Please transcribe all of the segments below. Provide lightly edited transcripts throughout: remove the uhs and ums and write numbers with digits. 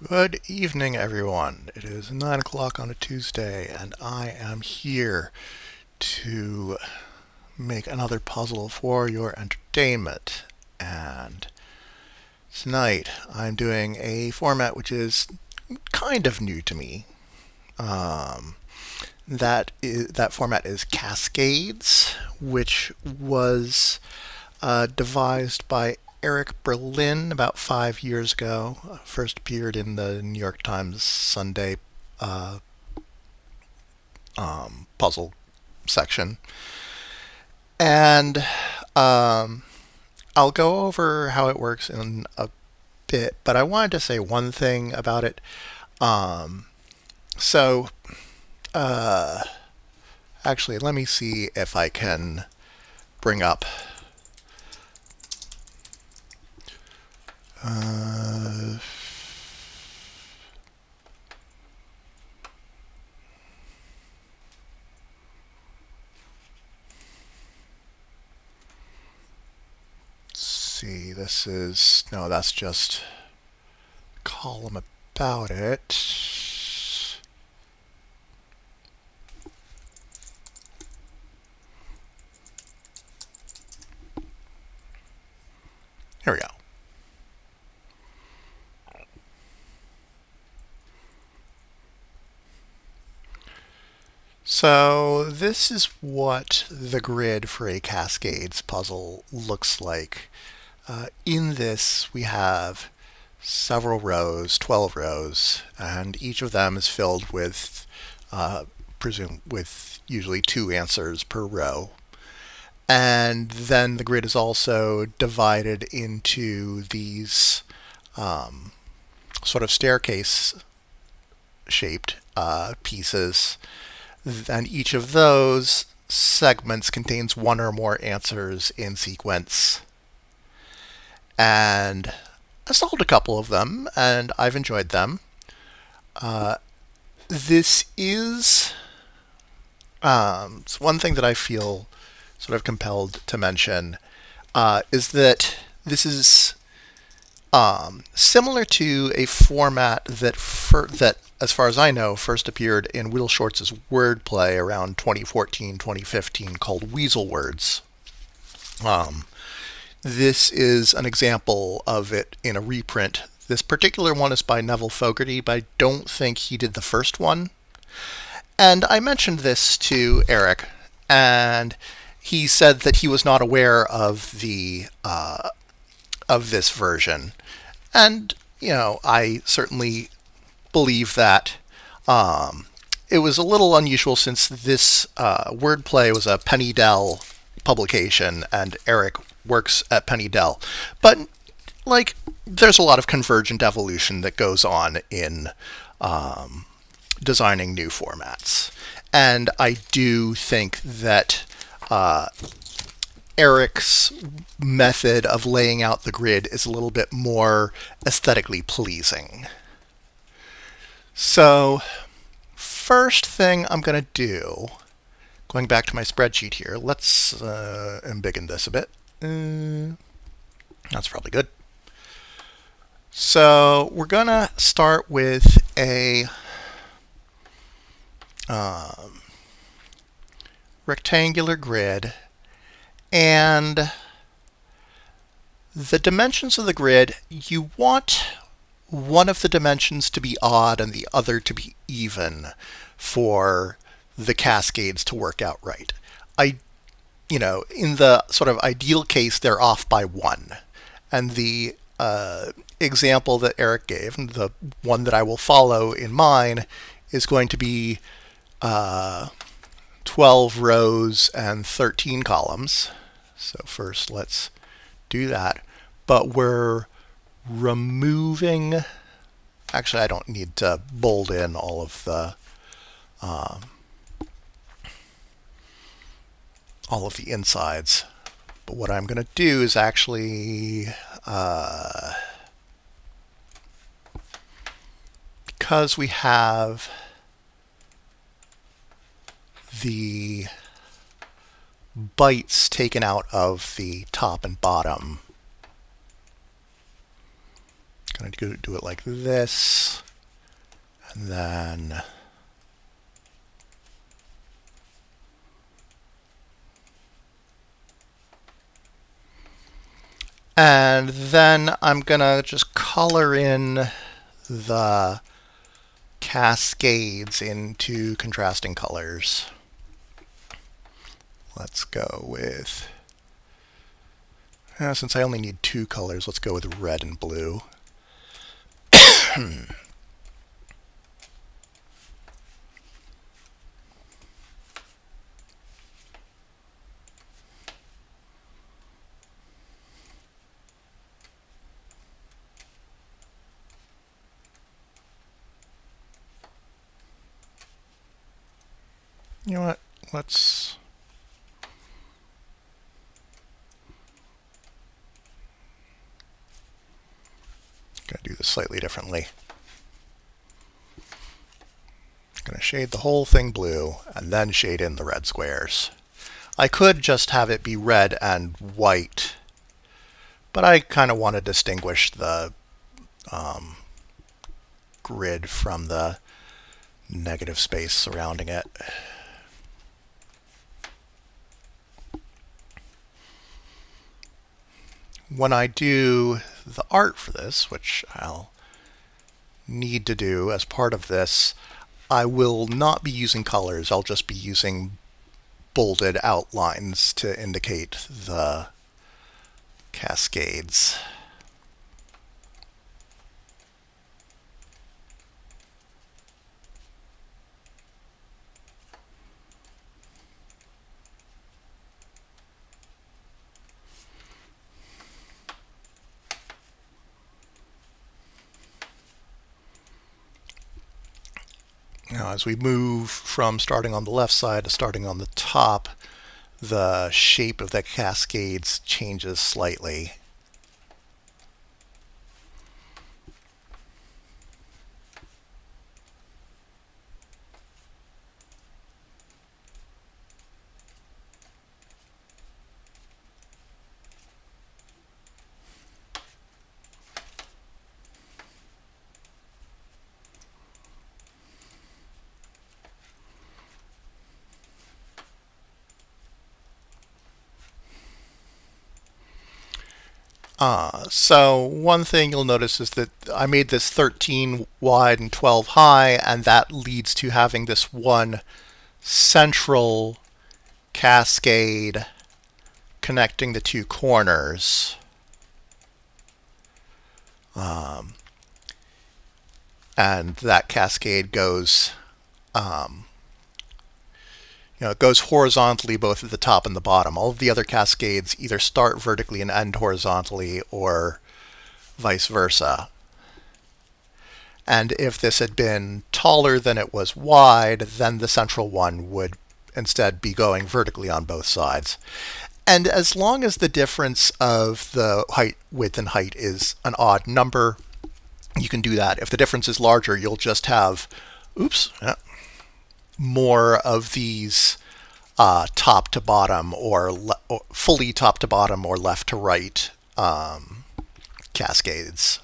Good evening, everyone. It is 9 o'clock on a Tuesday, and I am here to make another puzzle for your entertainment. And tonight, I'm doing a format which is kind of new to me. Um, that format is Cascades, which was devised by Eric Berlin about 5 years ago. First appeared in the New York Times Sunday uh, puzzle section. And I'll go over how it works in a bit, but I wanted to say one thing about it. Um, so, uh, actually, let me see if I can bring up. Uh, see, this is. No, that's just a column about it. Here we go. So this is what the grid for a Cascades puzzle looks like. In this, we have several rows, 12 rows, and each of them is filled with, with usually two answers per row. And then the grid is also divided into these sort of staircase shaped pieces, and each of those segments contains one or more answers in sequence. And I solved a couple of them, and I've enjoyed them. This is it's one thing that I feel sort of compelled to mention is that this is similar to a format that, as far as I know, first appeared in Will Shortz's wordplay around 2014, 2015, called Weasel Words. This is an example of it in a reprint. This particular one is by Neville Fogarty, but I don't think he did the first one. And I mentioned this to Eric, and he said that he was not aware of the of this version. And I certainly believe that. It was a little unusual since this wordplay was a Penny Dell publication, and Eric works at Penny Dell. But there's a lot of convergent evolution that goes on in designing new formats, and I do think that Eric's method of laying out the grid is a little bit more aesthetically pleasing. So, first thing I'm going to do, going back to my spreadsheet here, let's embiggen this a bit. That's probably good. So, we're going to start with a rectangular grid, and the dimensions of the grid, you want one of the dimensions to be odd and the other to be even for the cascades to work out right. In the sort of ideal case, they're off by one. And the example that Eric gave, and the one that I will follow in mine, is going to be 12 rows and 13 columns. So first let's do that. But we're removing, actually I don't need to bold in all of the insides. But what I'm going to do is actually, because we have the bytes taken out of the top and bottom, going to do it like this, and then I'm going to just color in the cascades into contrasting colors. Let's go with, since I only need 2 colors, let's go with red and blue. You know what? Let's do this slightly differently. I'm going to shade the whole thing blue and then shade in the red squares. I could just have it be red and white, but I kind of want to distinguish the grid from the negative space surrounding it. When I do the art for this, which I'll need to do as part of this, I will not be using colors. I'll just be using bolded outlines to indicate the cascades. Now, as we move from starting on the left side to starting on the top, the shape of the cascades changes slightly. So one thing you'll notice is that I made this 13 wide and 12 high, and that leads to having this one central cascade connecting the 2 corners. And that cascade goes it goes horizontally both at the top and the bottom. All of the other cascades either start vertically and end horizontally, or vice versa. And if this had been taller than it was wide, then the central one would instead be going vertically on both sides. And as long as the difference of the height, width, and height is an odd number, you can do that. If the difference is larger, you'll just have, more of these top to bottom or fully top to bottom or left to right cascades.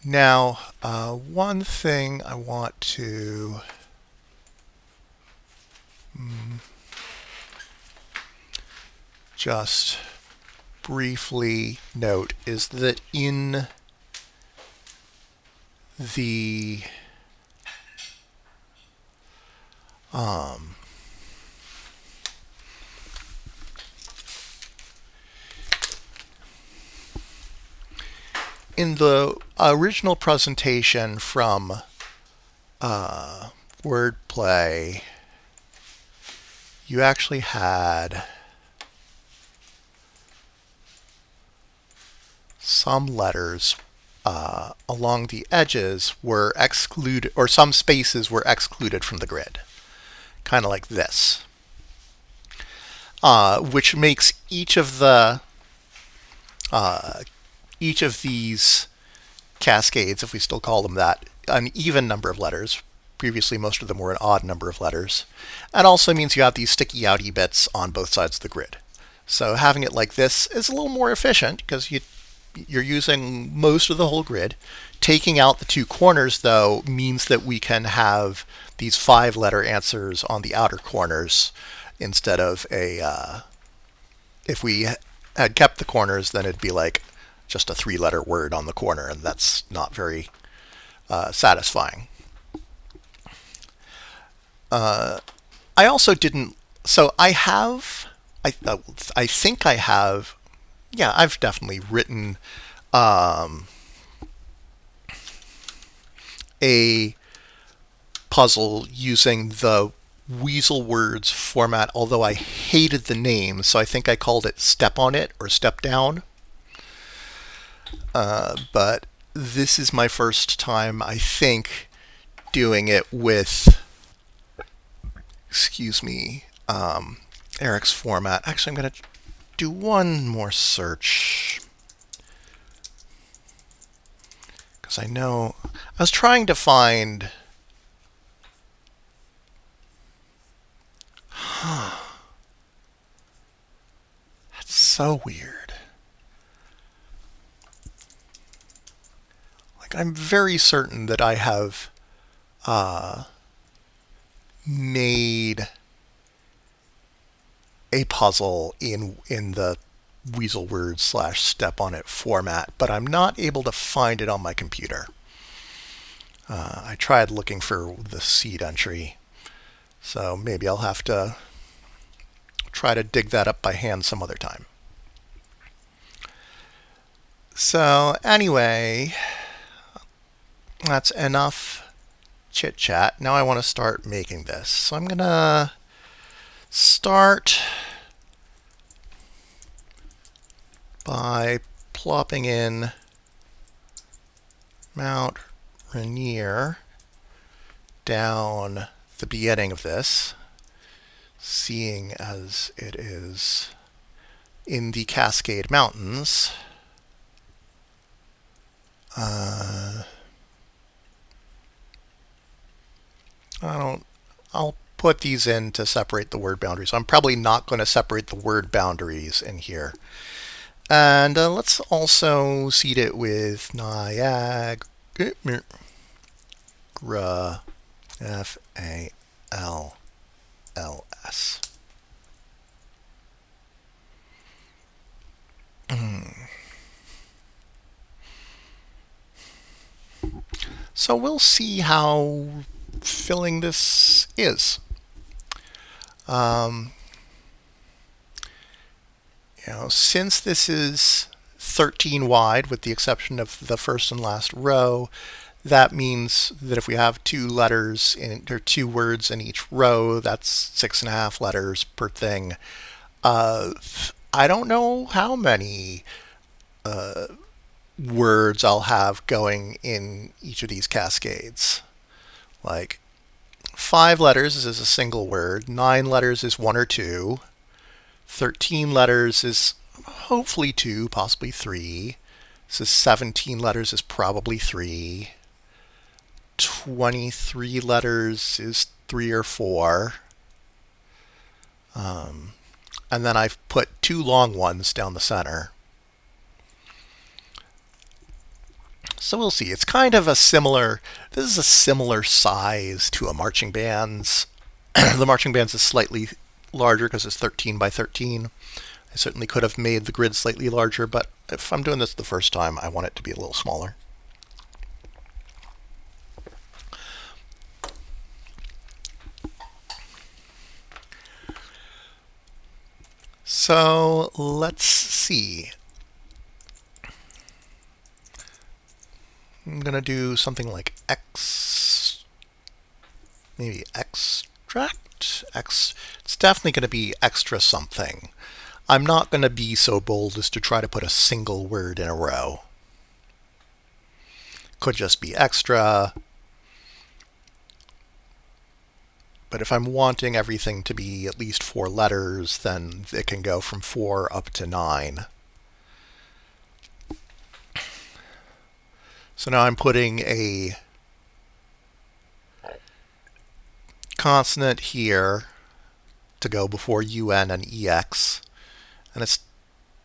Now, one thing I want to just briefly note is that in the in the original presentation from Wordplay, you actually had some letters along the edges were excluded, or some spaces were excluded from the grid, kind of like this, which makes each of these cascades, if we still call them that, an even number of letters. Previously, most of them were an odd number of letters. And also means you have these sticky outy bits on both sides of the grid. So having it like this is a little more efficient because you you're using most of the whole grid. Taking out the two corners, though, means that we can have these 5-letter answers on the outer corners instead of if we had kept the corners, then it'd be like just a 3-letter word on the corner, and that's not very satisfying. I also didn't. So I have. I think I have. Yeah, I've definitely written a puzzle using the Weasel Words format, although I hated the name, so I think I called it Step on It or Step Down. But this is my first time, I think, doing it with, Eric's format. Actually, I'm going to do one more search. Because I know, I was trying to find, that's so weird. Like, I'm very certain that I have made a puzzle in the Weasel Words / Step on It format, but I'm not able to find it on my computer. I tried looking for the seed entry, so maybe I'll have to try to dig that up by hand some other time. So anyway, that's enough chit chat. Now I want to start making this. So I'm gonna start by plopping in Mount Rainier down the beginning of this, seeing as it is in the Cascade Mountains. I'll put these in to separate the word boundaries. I'm probably not going to separate the word boundaries in here. And let's also seed it with Niagara, Falls. So we'll see how filling this is. Since this is 13 wide, with the exception of the first and last row, that means that if we have 2 letters or 2 words in each row, that's 6.5 letters per thing. I don't know how many words I'll have going in each of these cascades. Like 5 letters is a single word, 9 letters is 1 or 2, 13 letters is hopefully 2, possibly 3. This is 17 letters is probably 3. 23 letters is 3 or 4. And then I've put 2 long ones down the center. So we'll see. It's kind of this is a similar size to a marching band's. The marching band's is slightly larger because it's 13 by 13. I certainly could have made the grid slightly larger, but if I'm doing this the first time, I want it to be a little smaller. So let's see. I'm going to do something like maybe extract. It's definitely going to be extra something. I'm not going to be so bold as to try to put a single word in a row. Could just be extra. But if I'm wanting everything to be at least 4 letters, then it can go from 4 up to 9. So now I'm putting a consonant here to go before UN and EX. And it's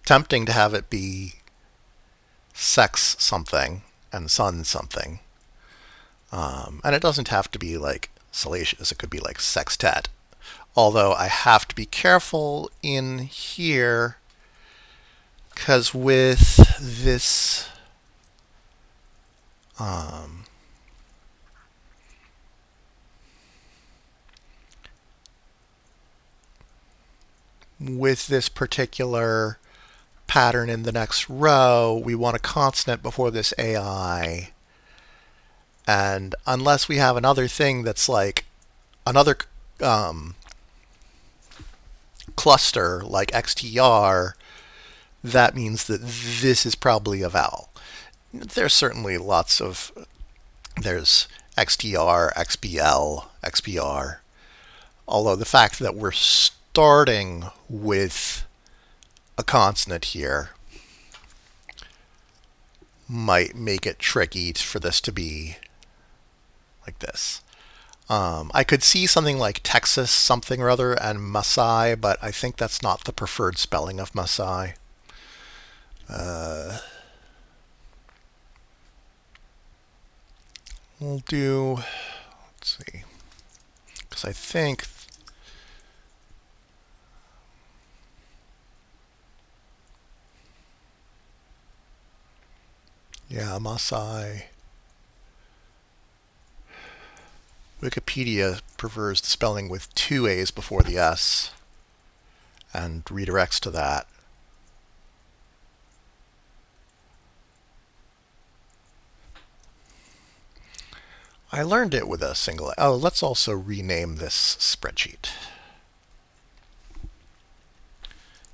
tempting to have it be sex something and son something. And it doesn't have to be like salacious. It could be like sextet. Although I have to be careful in here because with this with this particular pattern in the next row, we want a consonant before this AI. And unless we have another thing that's like another cluster like XTR, that means that this is probably a vowel. There's certainly there's XTR, XBL, XPR. Although the fact that we're starting with a consonant here might make it tricky for this to be like this. I could see something like Texas something or other and Masai, but I think that's not the preferred spelling of Masai. We'll do, let's see, because I think yeah, Masai. Wikipedia prefers the spelling with two A's before the S and redirects to that. I learned it with a single. Oh, let's also rename this spreadsheet.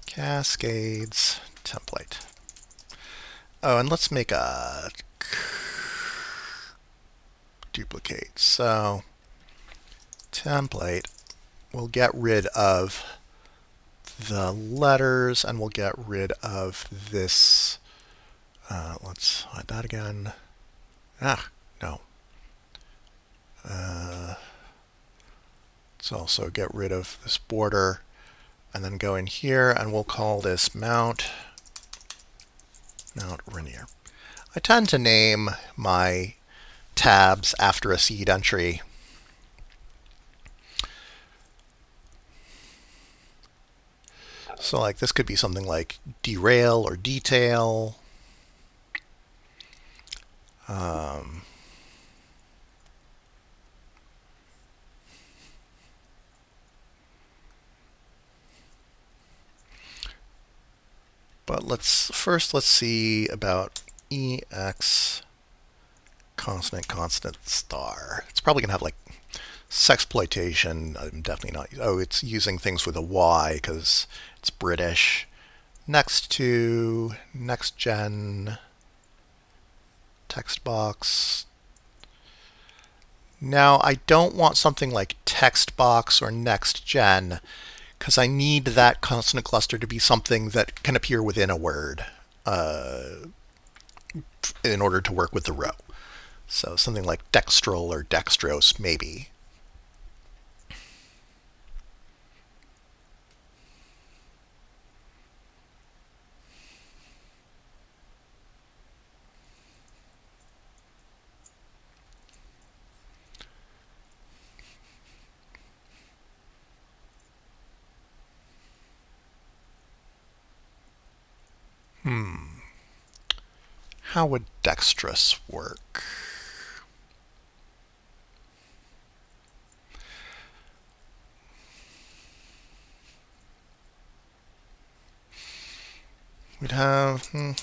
Cascades template. Oh, and let's make a duplicate. So template, we'll get rid of the letters and we'll get rid of this. Let's hide that again. No. Let's also get rid of this border and then go in here and we'll call this Mount Rainier. I tend to name my tabs after a seed entry. So like this could be something like derail or detail. But let's see about EX consonant star. It's probably going to have like sexploitation. I'm definitely not. Oh, it's using things with a Y because it's British. Next to next gen text box. Now I don't want something like text box or next gen because I need that consonant cluster to be something that can appear within a word in order to work with the row. So something like dextral or dextrose, maybe. How would dextrous work? We'd have Is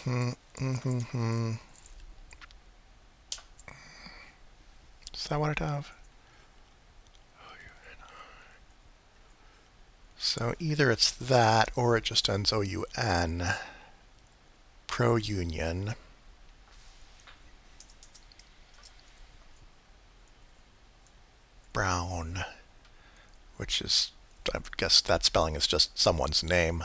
that what I'd have? So either it's that or it just ends OUN. Pro-union. Brown, which is, I guess that spelling is just someone's name.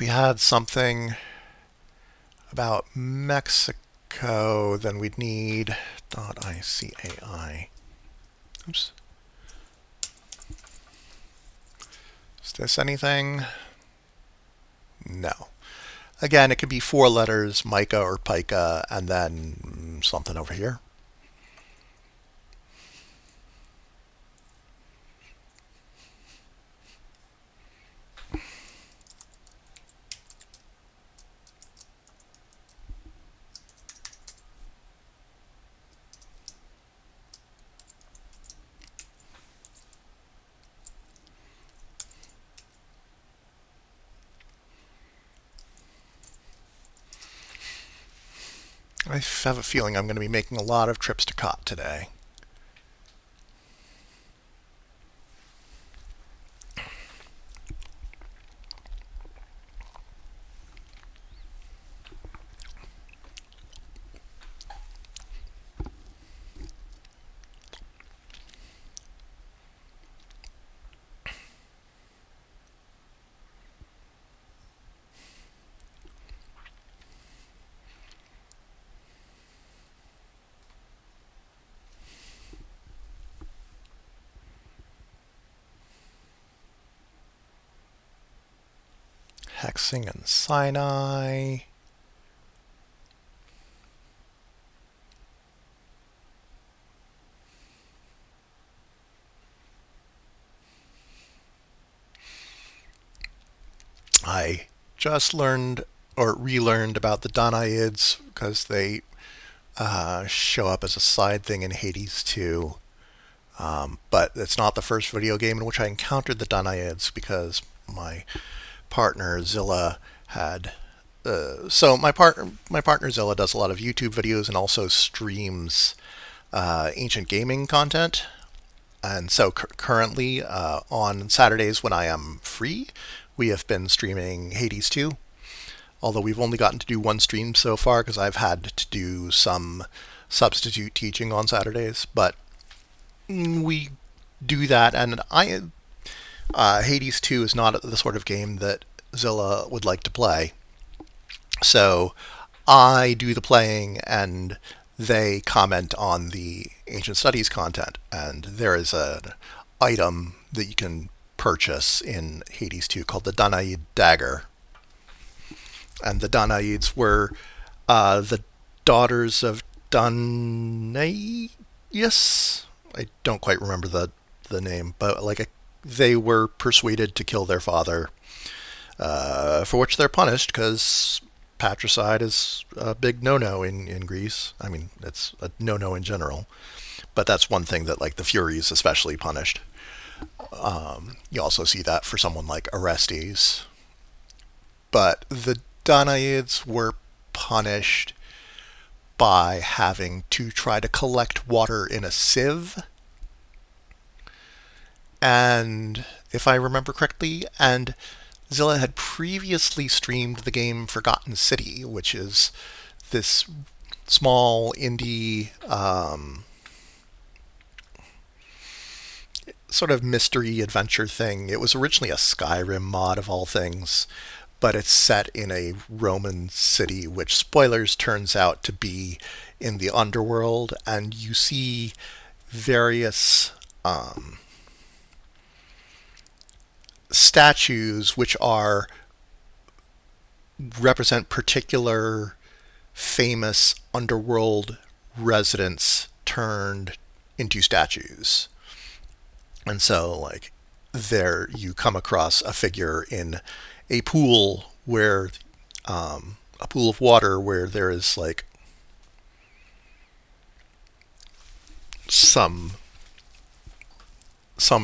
if we had something about Mexico, then we'd need .icai. Oops. Is this anything? No. Again, it could be 4 letters, mica or pica, and then something over here. I have a feeling I'm going to be making a lot of trips to Cot today. Hexing and Sinai. I just learned or relearned about the Danaids because they show up as a side thing in Hades 2. But it's not the first video game in which I encountered the Danaids because my partner Zilla had. So my partner Zilla does a lot of YouTube videos and also streams ancient gaming content. And so currently on Saturdays when I am free, we have been streaming Hades 2. Although we've only gotten to do one stream so far because I've had to do some substitute teaching on Saturdays. But we do that, and Hades 2 is not the sort of game that Zilla would like to play. So I do the playing, and they comment on the Ancient Studies content. And there is an item that you can purchase in Hades 2 called the Danaid Dagger. And the Danaids were the daughters of Danaeus. I don't quite remember the name, but they were persuaded to kill their father, for which they're punished because patricide is a big no-no in Greece. I mean, it's a no-no in general, but that's one thing that the Furies especially punished. You also see that for someone like Orestes. But the Danaids were punished by having to try to collect water in a sieve. And if I remember correctly, and Zilla had previously streamed the game Forgotten City, which is this small indie sort of mystery adventure thing. It was originally a Skyrim mod of all things, but it's set in a Roman city, which, spoilers, turns out to be in the underworld, and you see various statues which represent particular famous underworld residents turned into statues. And so, there you come across a figure in a pool where, a pool of water where there is some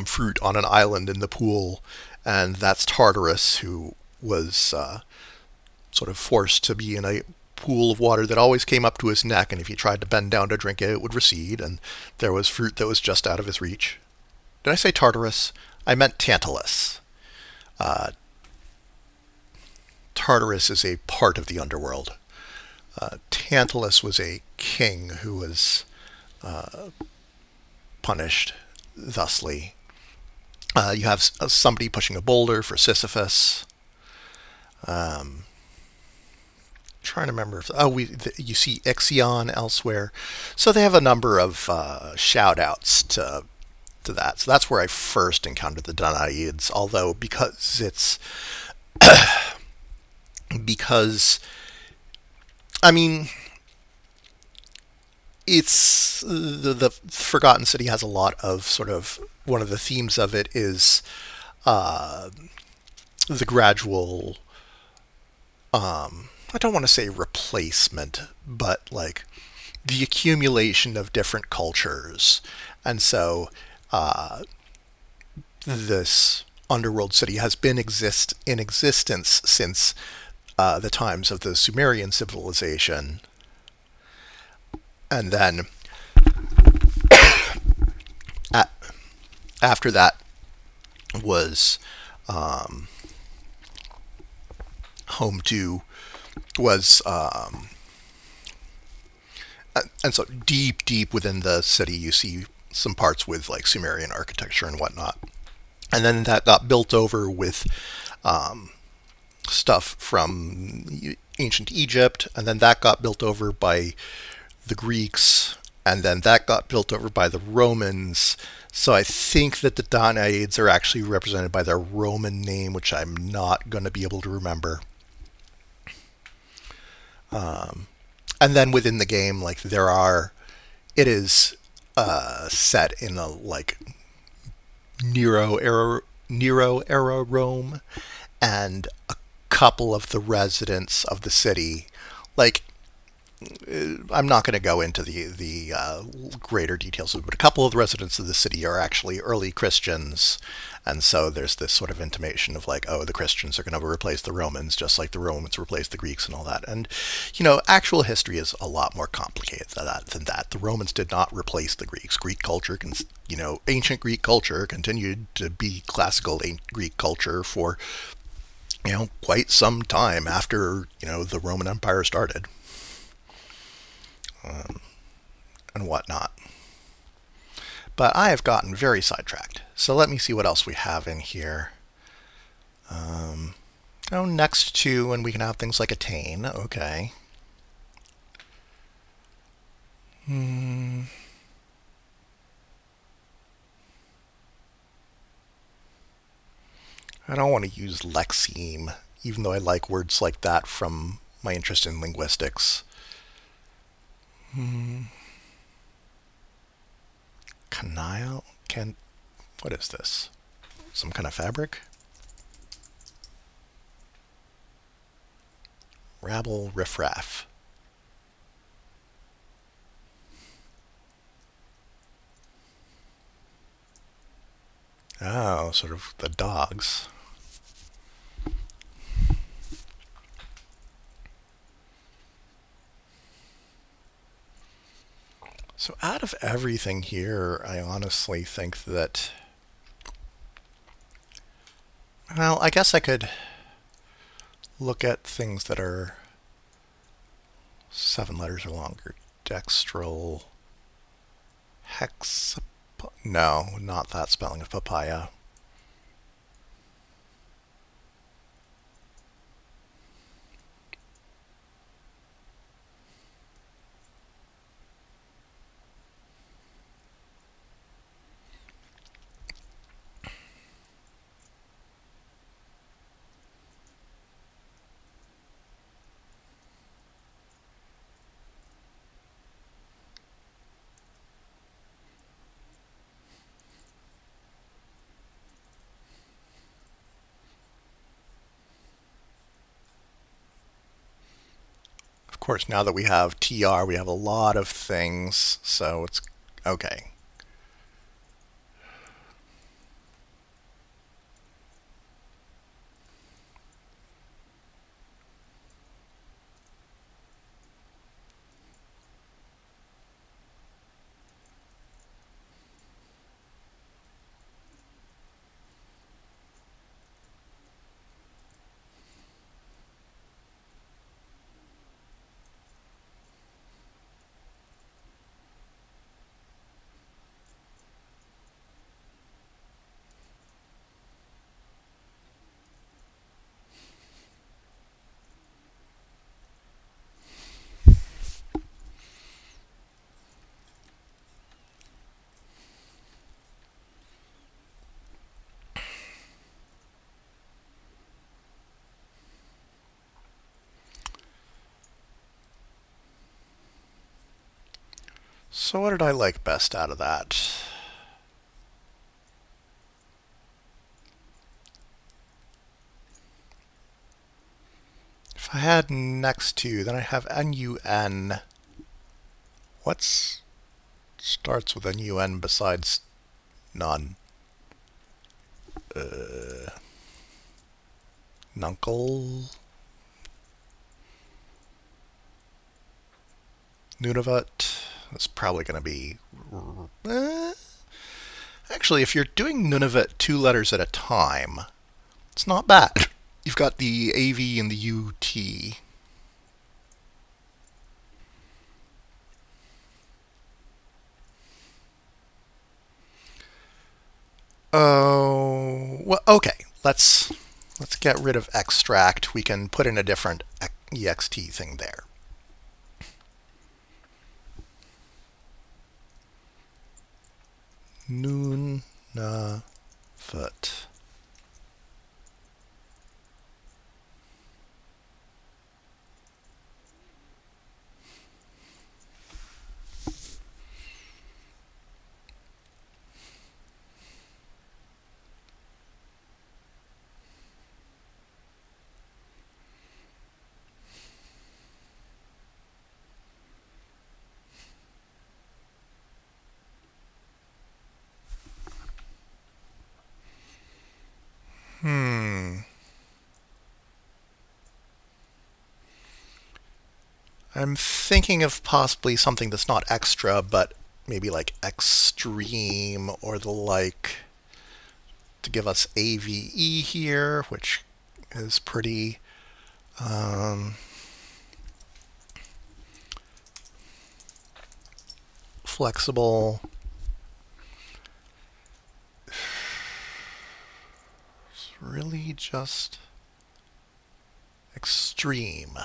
fruit on an island in the pool, and that's Tartarus, who was sort of forced to be in a pool of water that always came up to his neck, and if he tried to bend down to drink it, it would recede, and there was fruit that was just out of his reach. Did I say Tartarus? I meant Tantalus. Tartarus is a part of the underworld. Tantalus was a king who was punished thusly. You have somebody pushing a boulder for Sisyphus. Trying to remember if you see Ixion elsewhere, so they have a number of shout outs to that. So that's where I first encountered the Danaids. Although because I mean it's the Forgotten City has a lot of sort of one of the themes of it is uh, the gradual I don't want to say replacement, but like the accumulation of different cultures. And so this underworld city has been in existence since the times of the Sumerian civilization. And then a after that was home to was and so deep within the city you see some parts with like Sumerian architecture and whatnot. And then that got built over with stuff from ancient Egypt, and then that got built over by the Greeks, and then that got built over by the Romans. So I think that the Danaids are actually represented by their Roman name, which I'm not going to be able to remember. And then within the game, like it is set in a like Nero era Rome, and a couple of the residents of the city, like I'm not going to go into the greater details of it, but a couple of the residents of the city are actually early Christians, and so there's this sort of intimation of like, oh, the Christians are going to replace the Romans, just like the Romans replaced the Greeks and all that. And actual history is a lot more complicated than that. The Romans did not replace the Greeks. Greek culture, ancient Greek culture continued to be classical Greek culture for quite some time after the Roman Empire started. And whatnot. But I have gotten very sidetracked. So let me see what else we have in here. Next to, and we can have things like attain. Okay. I don't want to use lexeme, even though I like words like that from my interest in linguistics. Canile? What is this? Some kind of fabric? Rabble riffraff. Oh, sort of the dogs. So out of everything here, I honestly think that, well, I guess I could look at things that are 7 letters or longer. Dextral hex. No, not that spelling of papaya. Of course, now that we have TR, we have a lot of things, so it's okay. So what did I like best out of that? If I had next to, then I have NUN. What starts with NUN besides none? Nuncle? Nunavut? That's probably going to be... Actually, if you're doing Nunavut 2 letters at a time, it's not bad. You've got the AV and the UT. Oh, well, okay. Let's get rid of extract. We can put in a different ext thing there. Nunavut. I'm thinking of possibly something that's not extra, but maybe like extreme or the like, to give us AVE here, which is pretty flexible. It's really just extreme.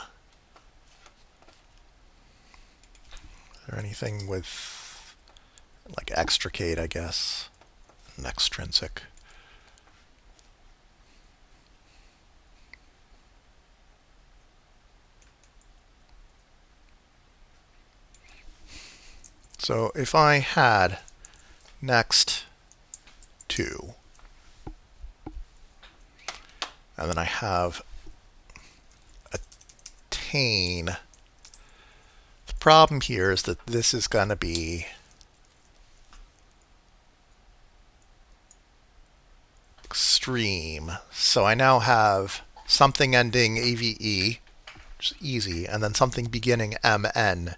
Is there anything with like extricate, I guess, and extrinsic? So if I had next to, and then I have attain, the problem here is that this is going to be extreme. So I now have something ending AVE, which is easy, and then something beginning MN,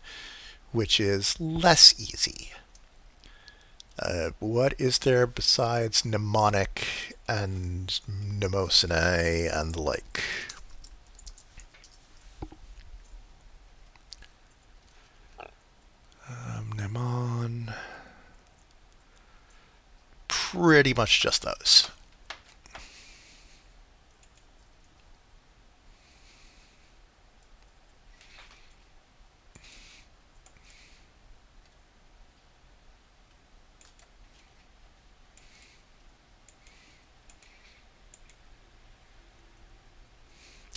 which is less easy. What is there besides mnemonic and mnemosine and the like? Mnemon. Pretty much just those.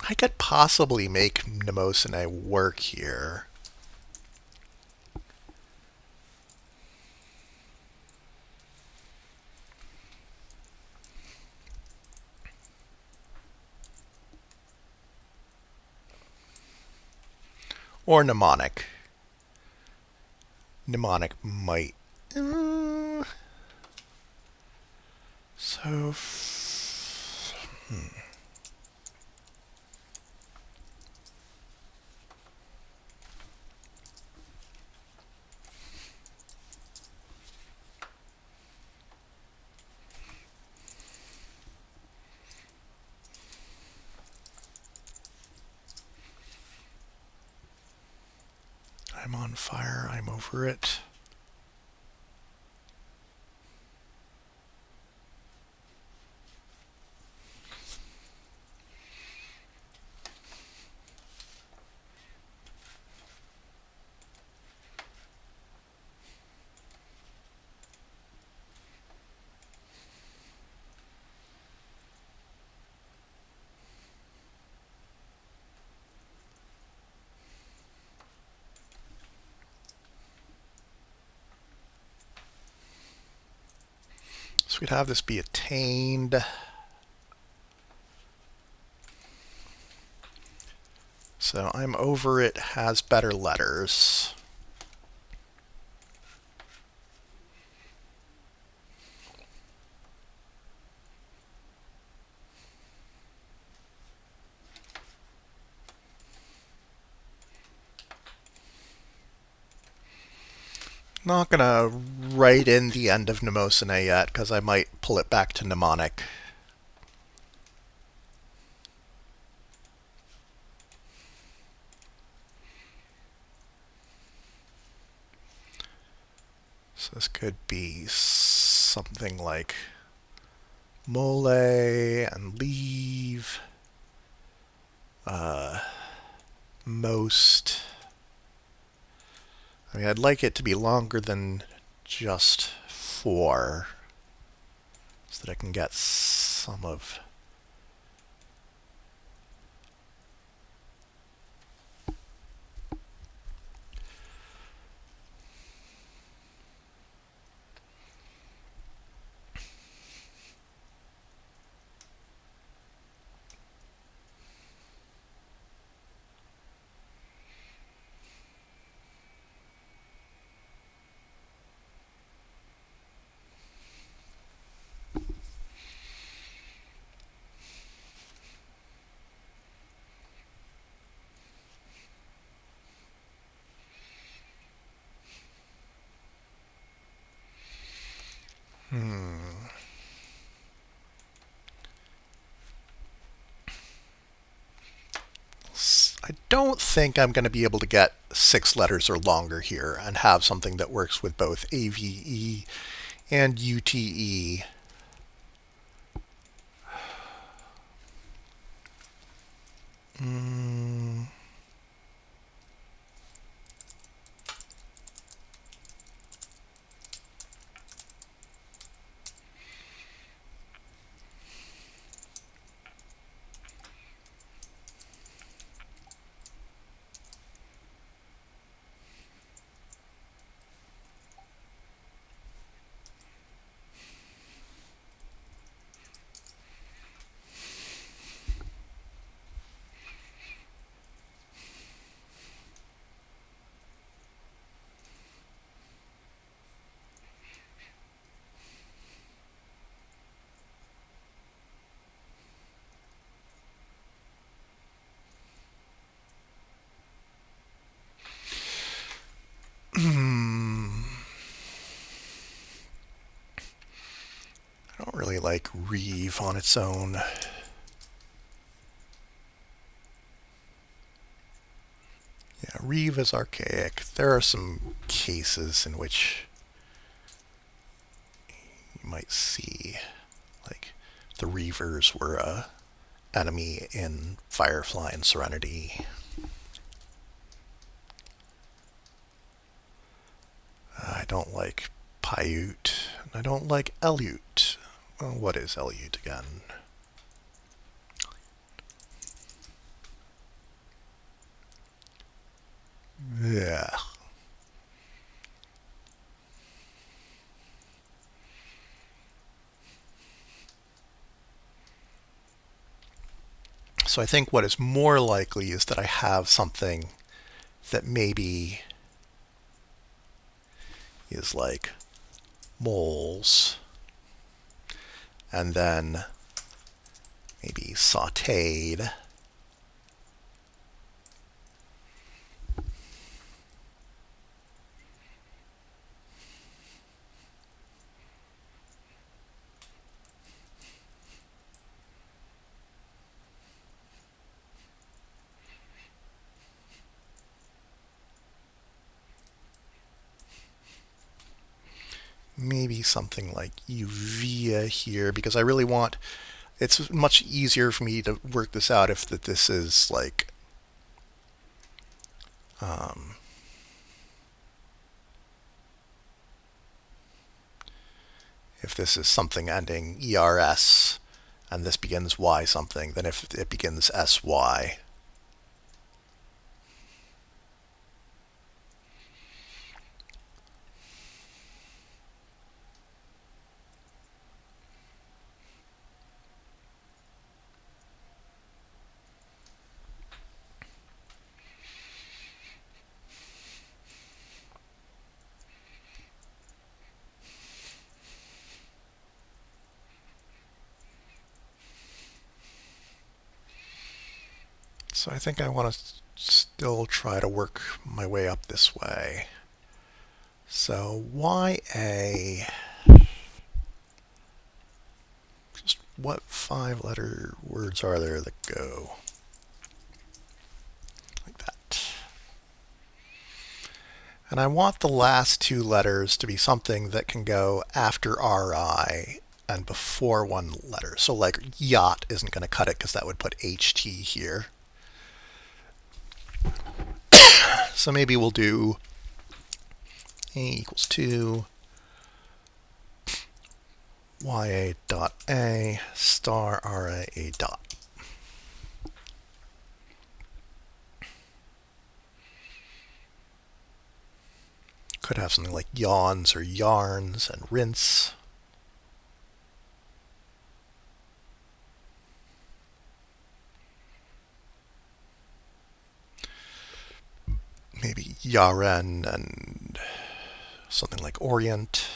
I could possibly make mnemosine work here. Or mnemonic. Mnemonic might. So. I'm on fire. I'm over it. So we'd have this be attained. So I'm over it has better letters. Not going to write in the end of Mnemosyne yet, because I might pull it back to mnemonic. So this could be something like mole and leave, most. I mean, I'd like it to be longer than just 4, so that I can get some of... I don't think I'm going to be able to get 6 letters or longer here and have something that works with both AVE and UTE. I don't really like Reeve on its own. Yeah, Reeve is archaic. There are some cases in which you might see, like, the Reavers were a enemy in Firefly and Serenity. I don't like Paiute, and I don't like Aleut. Well, what is Aleut again? Yeah. So I think what is more likely is that I have something that maybe is like moles, and then maybe sauteed. Maybe something like Uvia here, because I really want... It's much easier for me to work this out if this is like... if this is something ending ERS and this begins Y something, then if it begins SY. So I think I want to still try to work my way up this way. So YA, just what 5-letter words are there that go like that? And I want the last 2 letters to be something that can go after RI and before 1 letter. So like yacht isn't going to cut it because that would put HT here. So maybe we'll do A equals 2 YA dot A star RA A dot. Could have something like yawns or yarns and rinse. Maybe yaren and something like orient.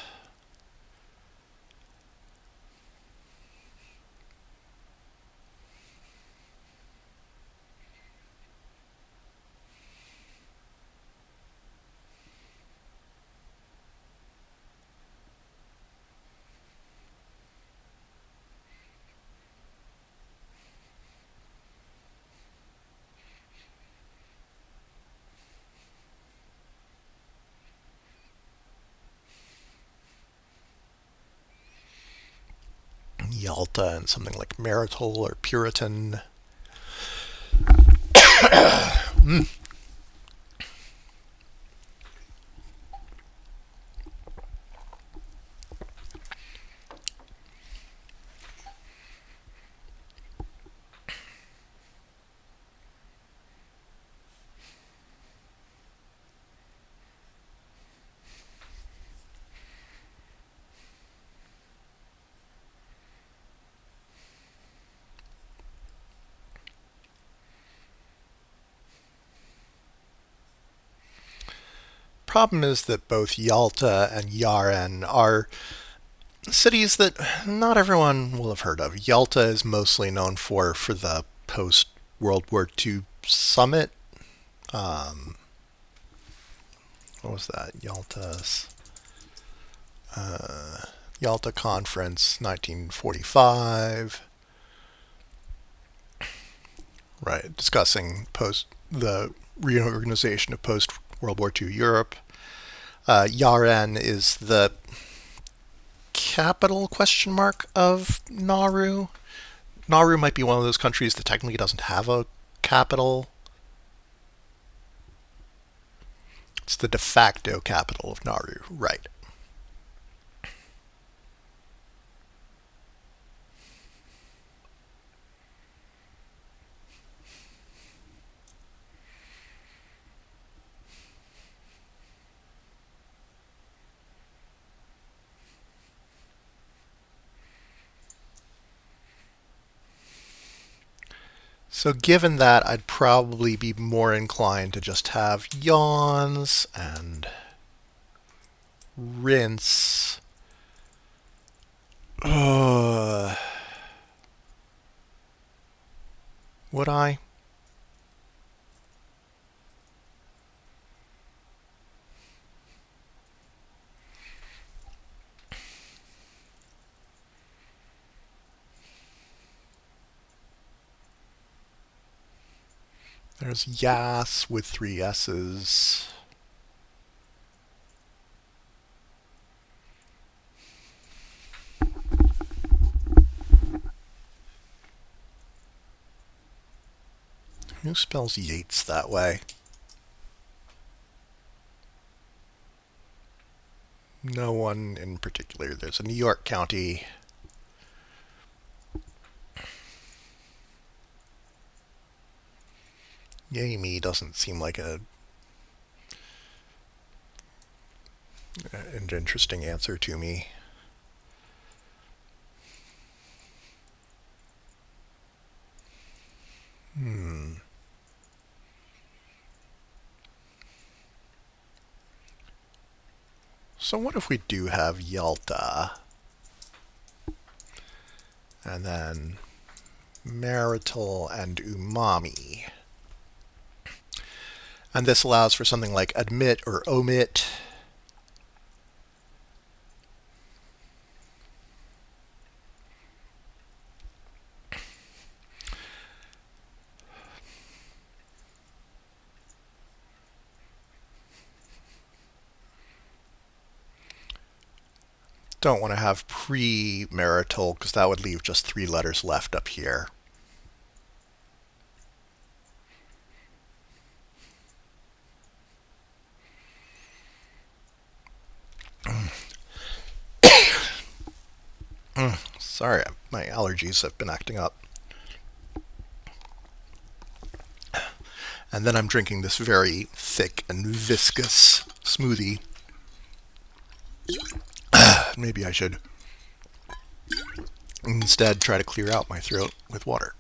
Yalta and something like marital or Puritan. Problem is that both Yalta and Yaren are cities that not everyone will have heard of. Yalta is mostly known for the post-World War II summit. What was that? Yalta Conference, 1945. Right, discussing the reorganization of post-World War II Europe. Yaren is the capital question mark of Nauru. Nauru might be one of those countries that technically doesn't have a capital. It's the de facto capital of Nauru, right. So given that, I'd probably be more inclined to just have yawns and rinse. Would I? There's Yas with 3 S's. Who spells Yates that way? No one in particular. There's a New York County. Yay me doesn't seem like an interesting answer to me. So what if we do have Yalta? And then marital and umami. And this allows for something like admit or omit. Don't want to have premarital because that would leave just 3 letters left up here. Sorry, my allergies have been acting up. And then I'm drinking this very thick and viscous smoothie. Maybe I should instead try to clear out my throat with water.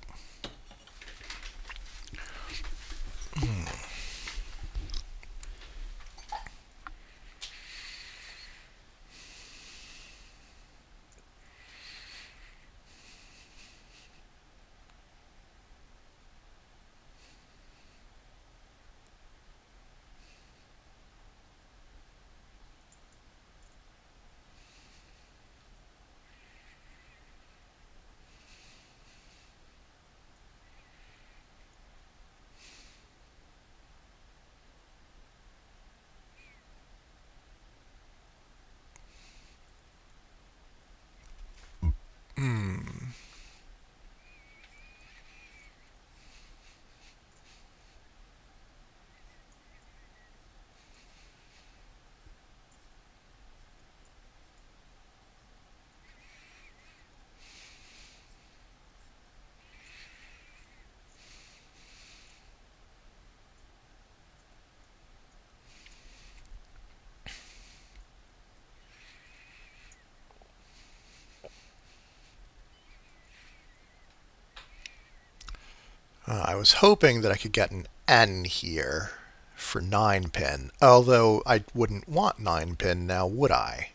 I was hoping that I could get an N here for 9-pin, although I wouldn't want 9-pin now, would I?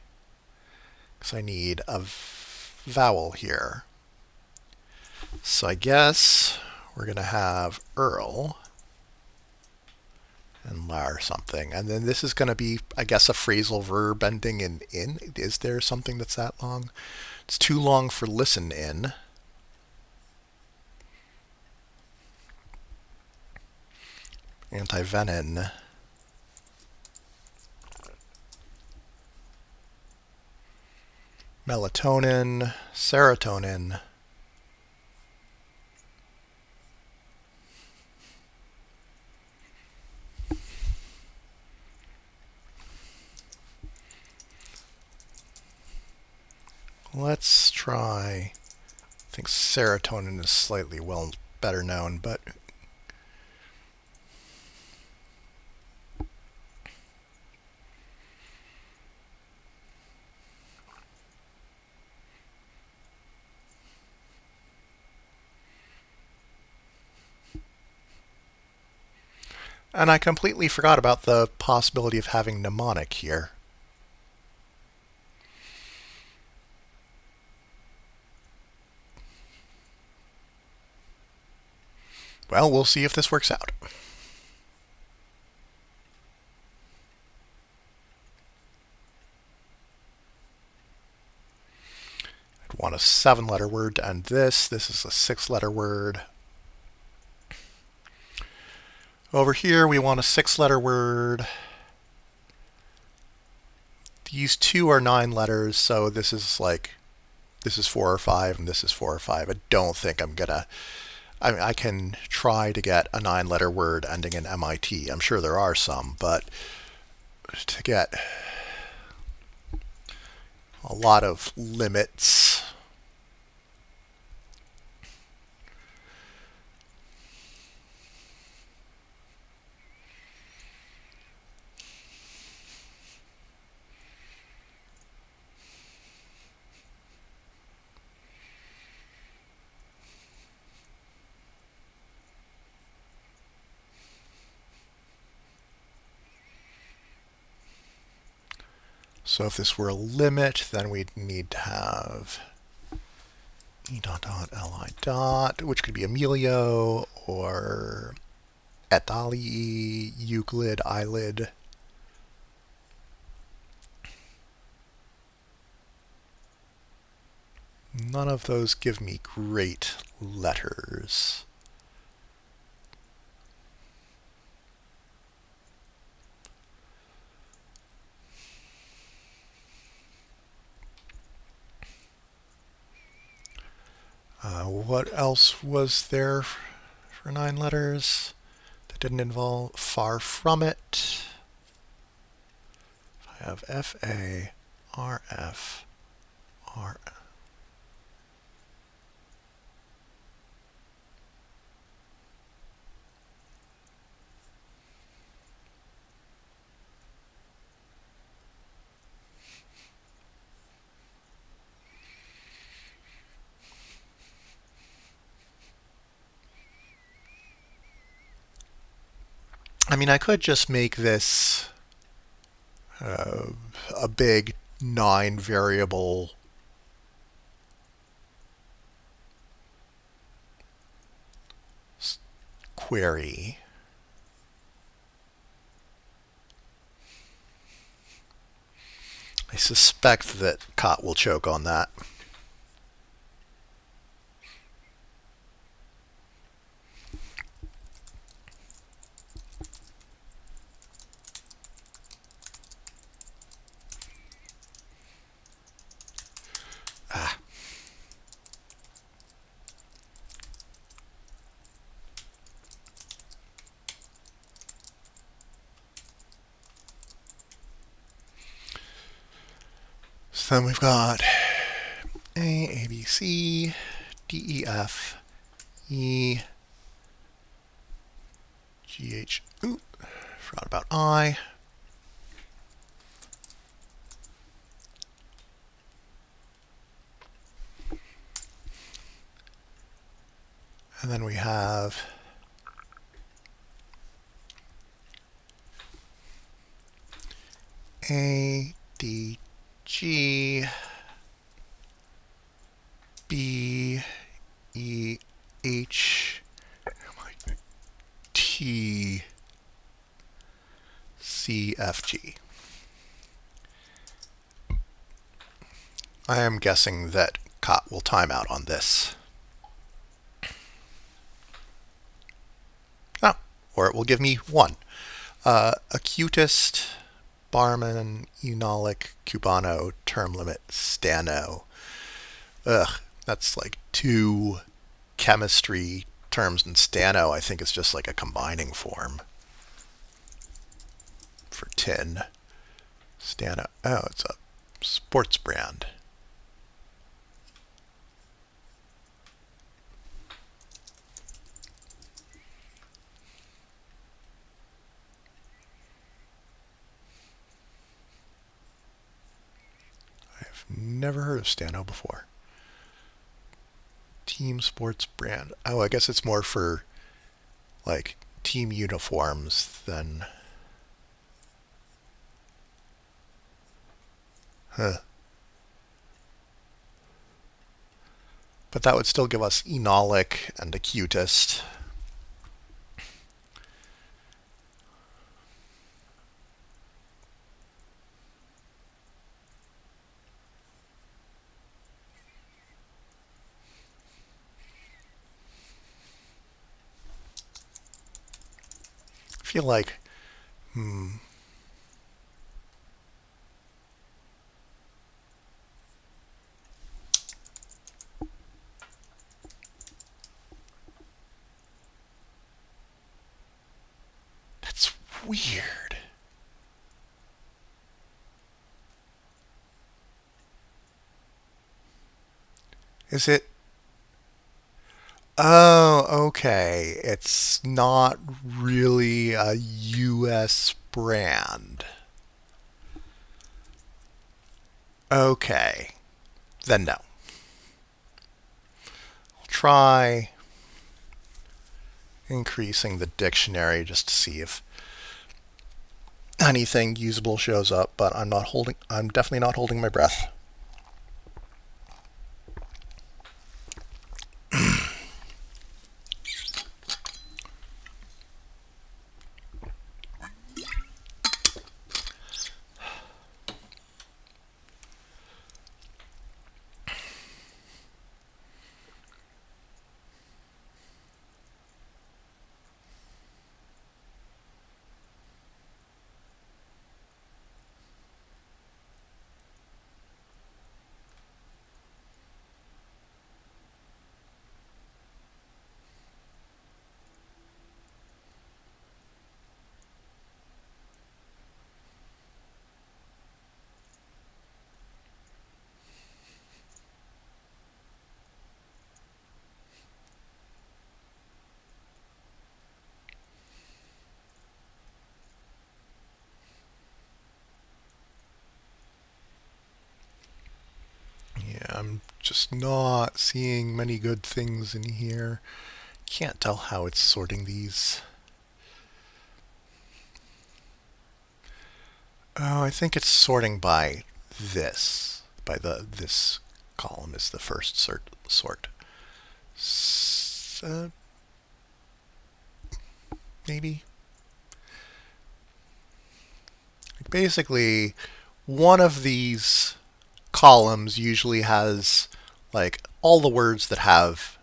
Because I need a vowel here. So I guess we're going to have Earl and lar something. And then this is going to be, I guess, a phrasal verb ending in. Is there something that's that long? It's too long for listen in. Antivenin. Melatonin, serotonin. Let's try, I think serotonin is slightly better known, but and I completely forgot about the possibility of having mnemonic here. Well, we'll see if this works out. I'd want a 7-letter word to end this. This is a 6-letter word. Over here, we want a 6-letter word. These two are 9 letters, so this is 4 or 5, and this is 4 or 5. I don't think I'm gonna. I can try to get a 9-letter word ending in MIT. I'm sure there are some, but to get a lot of limits. So if this were a limit, then we'd need to have E dot dot li dot, which could be Emilio or Etali, Euclid, Eyelid. None of those give me great letters. What else was there for 9 letters that didn't involve far from it? I have F-A, R-F, R. I mean, I could just make this a big 9 variable query. I suspect that Cot will choke on that. So then we've got A, B, C, D, E, F, E, G, H, ooh, forgot about I. And then we have A, D, G, B, E, H, T, C, F, G. I am guessing that Cot will time out on this. Oh, or it will give me 1. Acutist, Barman, Enolic, Cubano, term limit, Stano. Ugh, that's like 2 chemistry terms, and Stano I think is just like a combining form for tin. Stano, oh, it's a sports brand. I've never heard of Stano before. Team sports brand. Oh, I guess it's more for like team uniforms than. Huh. But that would still give us Enolic and Acutist. I feel like, that's weird. Is it? Oh, okay. It's not really a US brand. Okay. Then no. I'll try increasing the dictionary just to see if anything usable shows up, but I'm definitely not holding my breath. just not seeing many good things in here. Can't tell how it's sorting these. Oh, I think it's sorting by this. This column is the first sort. Maybe. Basically, one of these columns usually has like all the words that have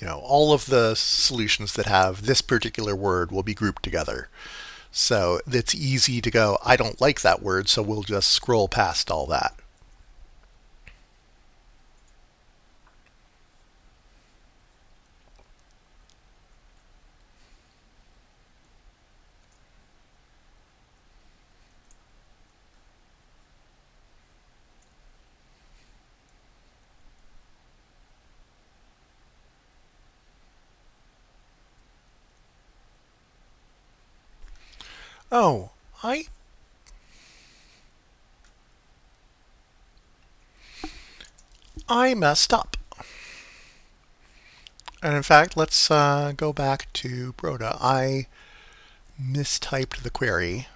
all of the solutions that have this particular word will be grouped together. So it's easy to go, I don't like that word, so we'll just scroll past all that. Oh, I messed up. And in fact, let's go back to Broda. I mistyped the query.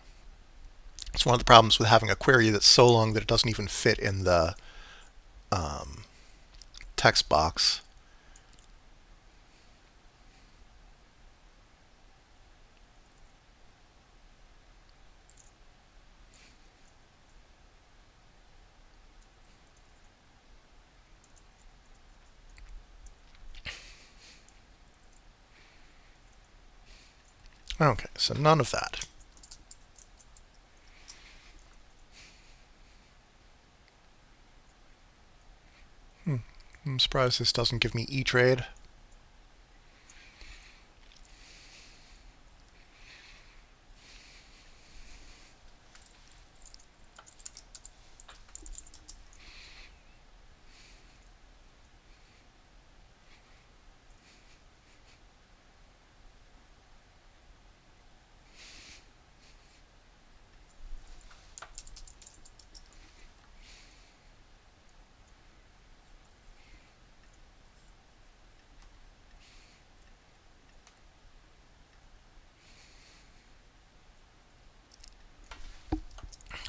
It's one of the problems with having a query that's so long that it doesn't even fit in the text box. Okay, so none of that. I'm surprised this doesn't give me E-Trade.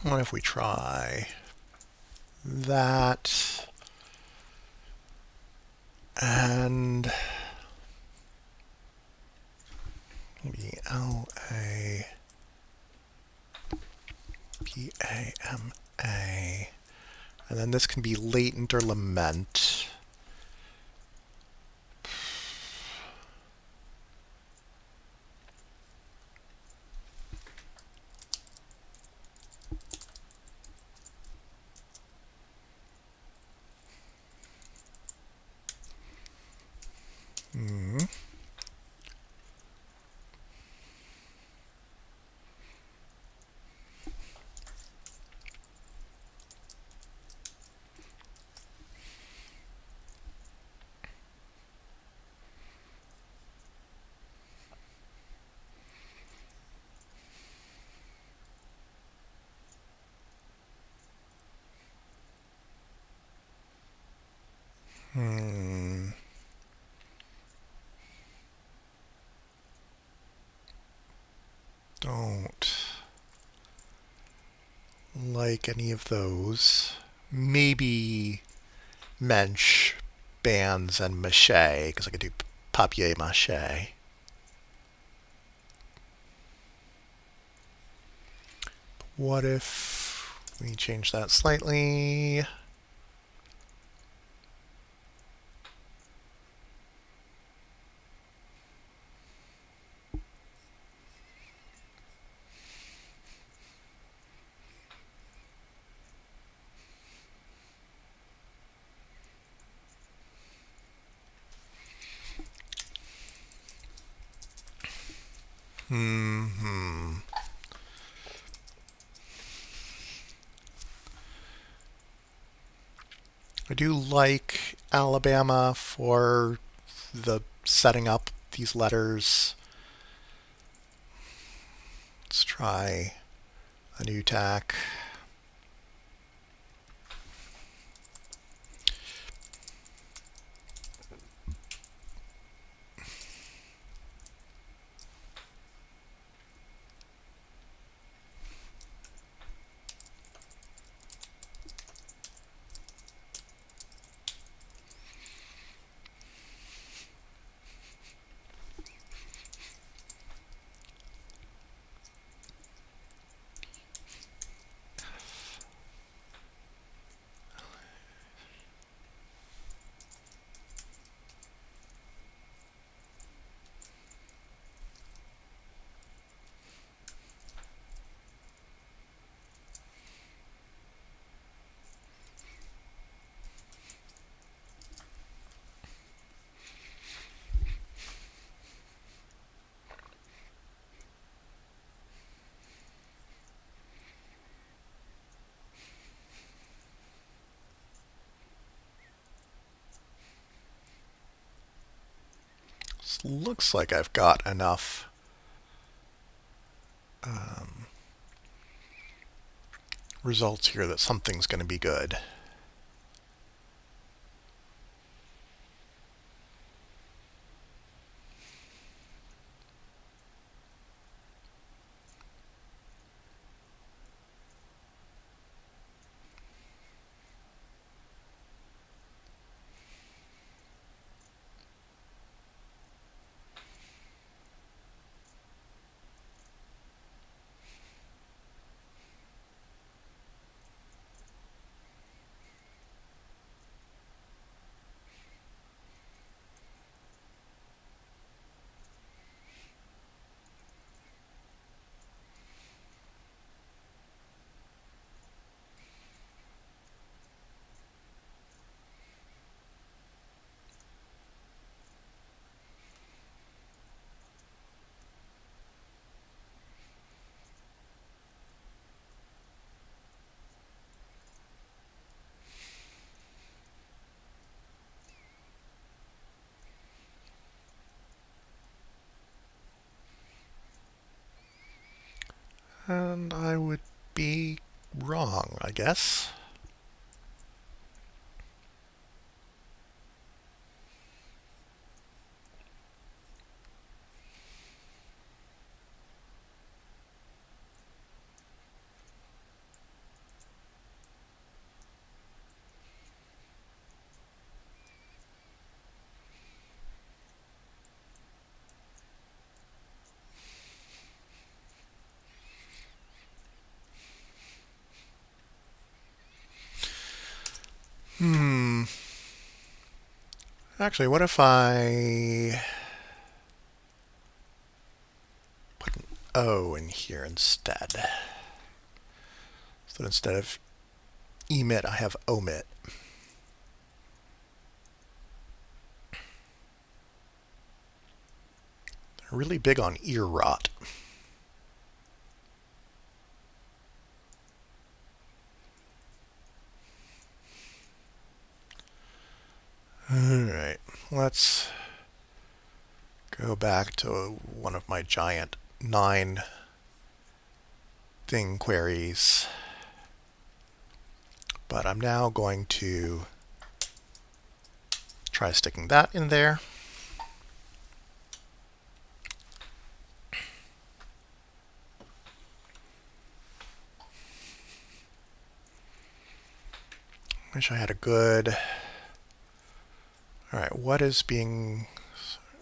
What if we try that and maybe LAPAMA, and then this can be latent or lament. Don't like any of those. Maybe mensch, bands, and mache, because I could do papier mache. What if we change that slightly? I do like Alabama for the setting up these letters. Let's try a new tack. looks like I've got enough results here that something's going to be good. And I would be wrong, I guess. Actually, what if I put an O in here instead? So instead of emit, I have omit. They're really big on ear rot. Alright, let's go back to one of my giant 9 thing queries. But I'm now going to try sticking that in there. Wish I had a good... Alright, what is being...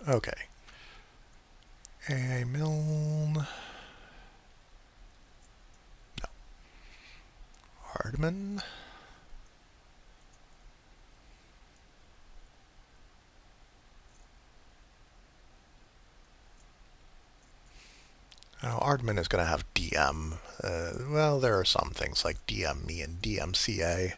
Okay. A Milne... No. Hardman... Now, Ardman is going to have DM. Well, there are some things like DME and DMCA.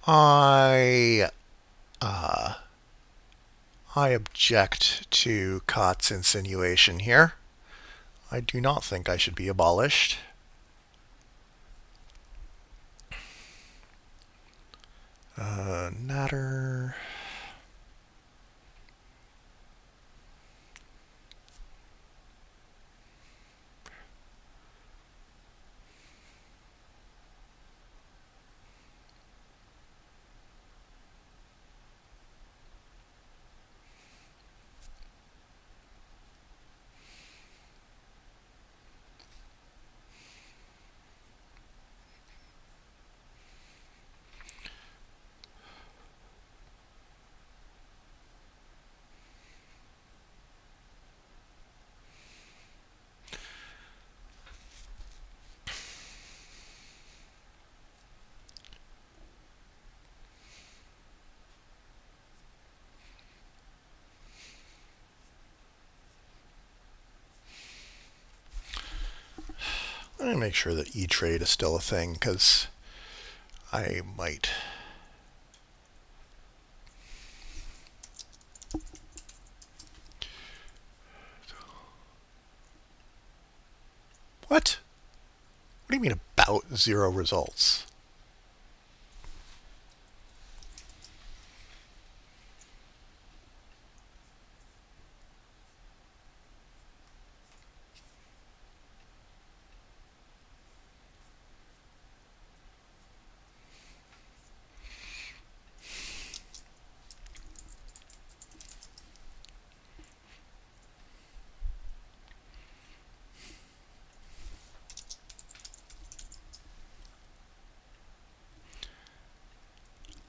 I I object to Kott's insinuation here. I do not think I should be abolished. Natter. Let me make sure that E-Trade is still a thing, because I might. What? What do you mean about 0 results?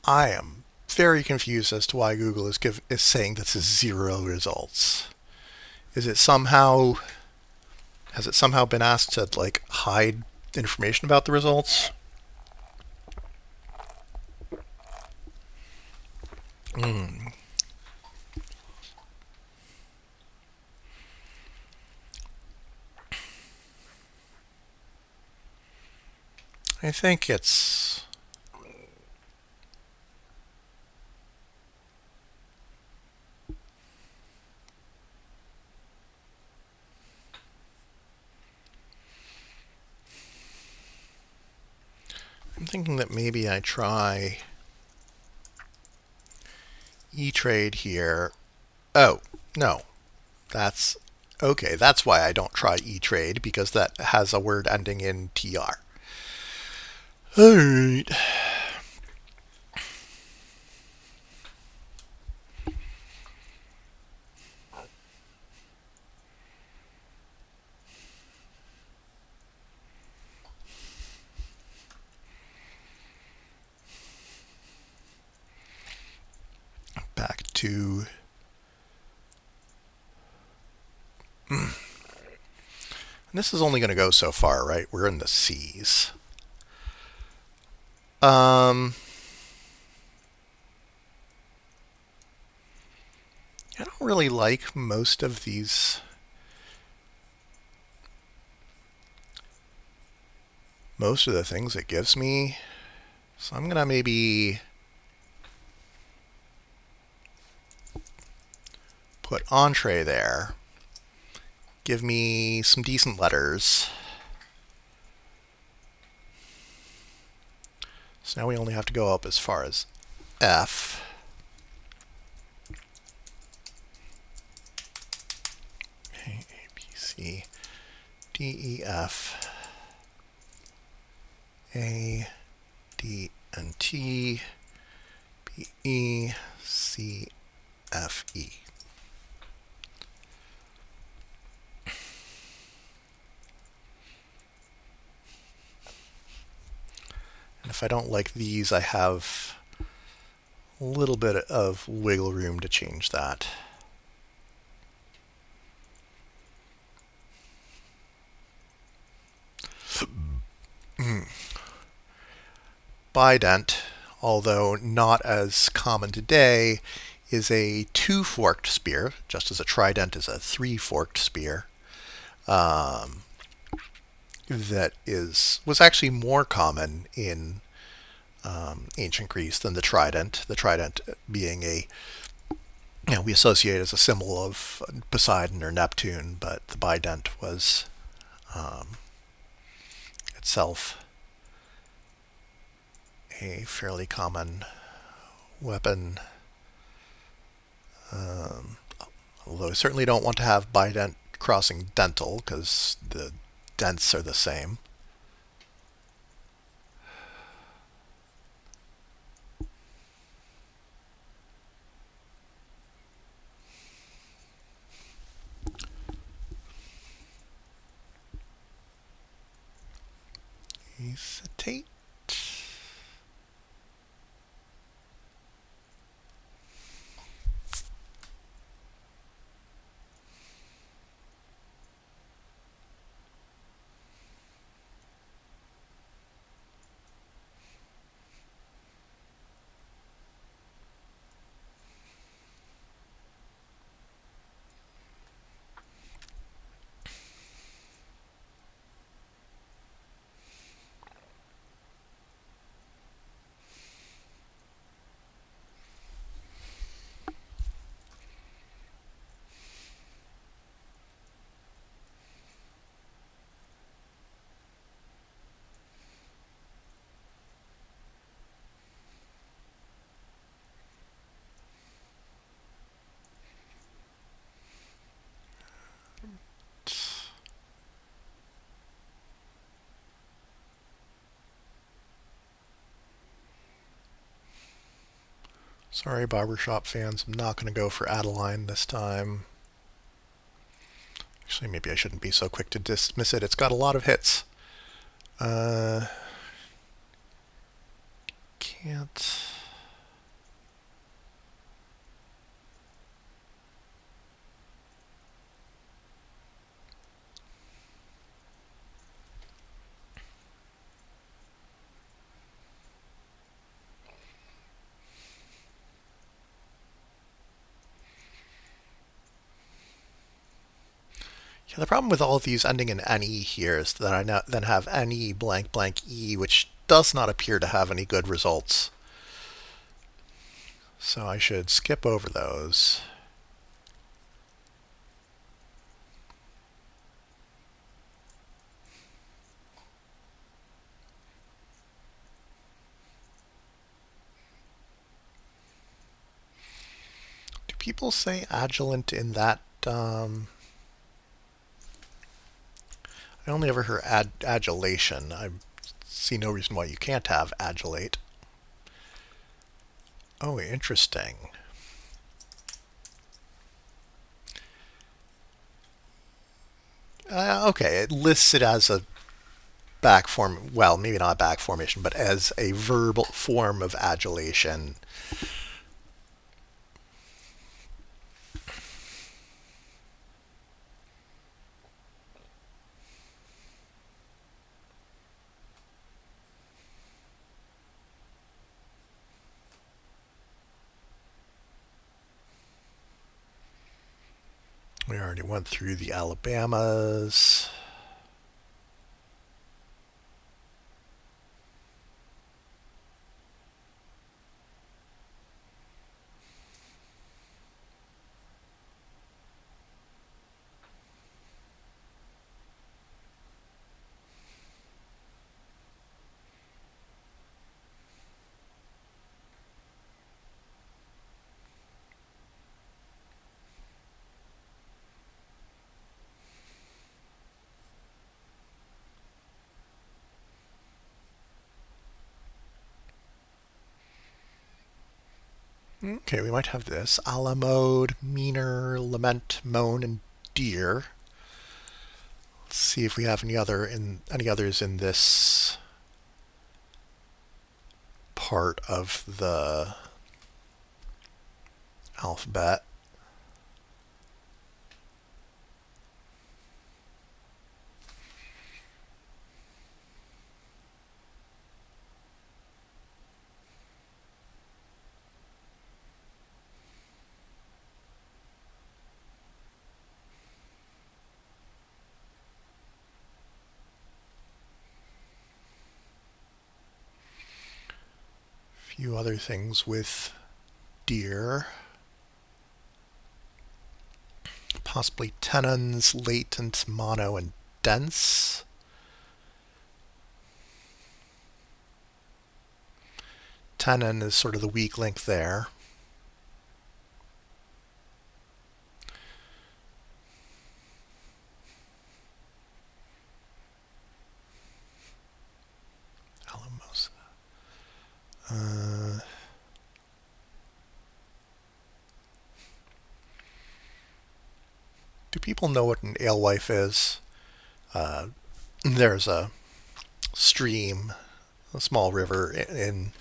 I am very confused as to why Google is saying this is 0 results. Is it somehow has it somehow been asked to like hide information about the results? I think it's I'm thinking that maybe I try E-Trade here. Oh, no. That's okay. That's why I don't try E-Trade, because that has a word ending in TR. All right. Back to and this is only going to go so far, right? We're in the C's. I don't really like most of these. Most of the things it gives me. So I'm going to maybe put entree there. Give me some decent letters. So now we only have to go up as far as F. Okay, A, B, C, D, E, F, A, D, and T, B, E, C, F, E. And if I don't like these, I have a little bit of wiggle room to change that. Bident, although not as common today, is a 2-forked spear, just as a trident is a 3-forked spear. That was actually more common in ancient Greece than the trident. The trident being we associate as a symbol of Poseidon or Neptune, but the bident was itself a fairly common weapon. Although I certainly don't want to have bident crossing dental because the dents are the same. Acetate. Sorry, barbershop fans, I'm not going to go for Adeline this time. Actually, maybe I shouldn't be so quick to dismiss it. It's got a lot of hits. Can't. Yeah, the problem with all of these ending in NE here is that I now then have NE blank blank E, which does not appear to have any good results. So I should skip over those. Do people say Agilent in that? I only ever heard adulation. I see no reason why you can't have adulate. Oh, interesting. Okay, it lists it as a back form. Well, maybe not a back formation, but as a verbal form of adulation. We already went through the Alabamas. Okay, we might have this. A la mode, meaner, lament, moan, and deer. Let's see if we have any others in this part of the alphabet. few other things with deer. Possibly tenons, latent, mono, and dense. Tenon is sort of the weak link there. Alamosa. Do people know what an alewife is? There's a stream, a small river in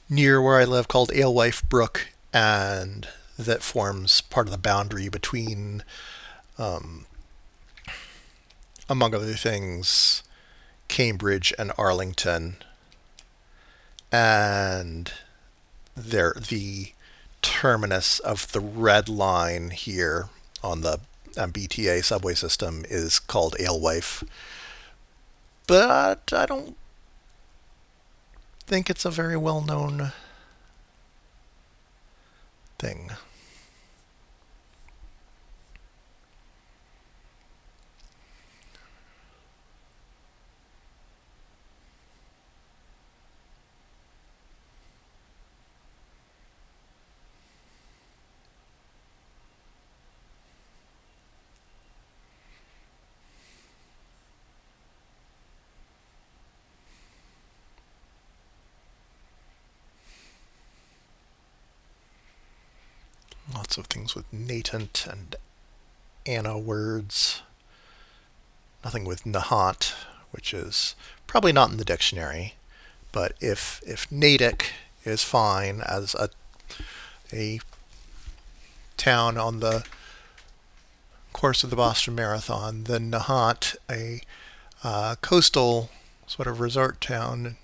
near where I live called Alewife Brook, and that forms part of the boundary between, among other things, Cambridge and Arlington. And the terminus of the red line here on the BTA subway system is called Alewife. But I don't think it's a very well-known thing. Lots of things with natant and ana words. Nothing with nahat, which is probably not in the dictionary. But if Natick is fine as a town on the course of the Boston Marathon, then Nahat, a coastal sort of resort town.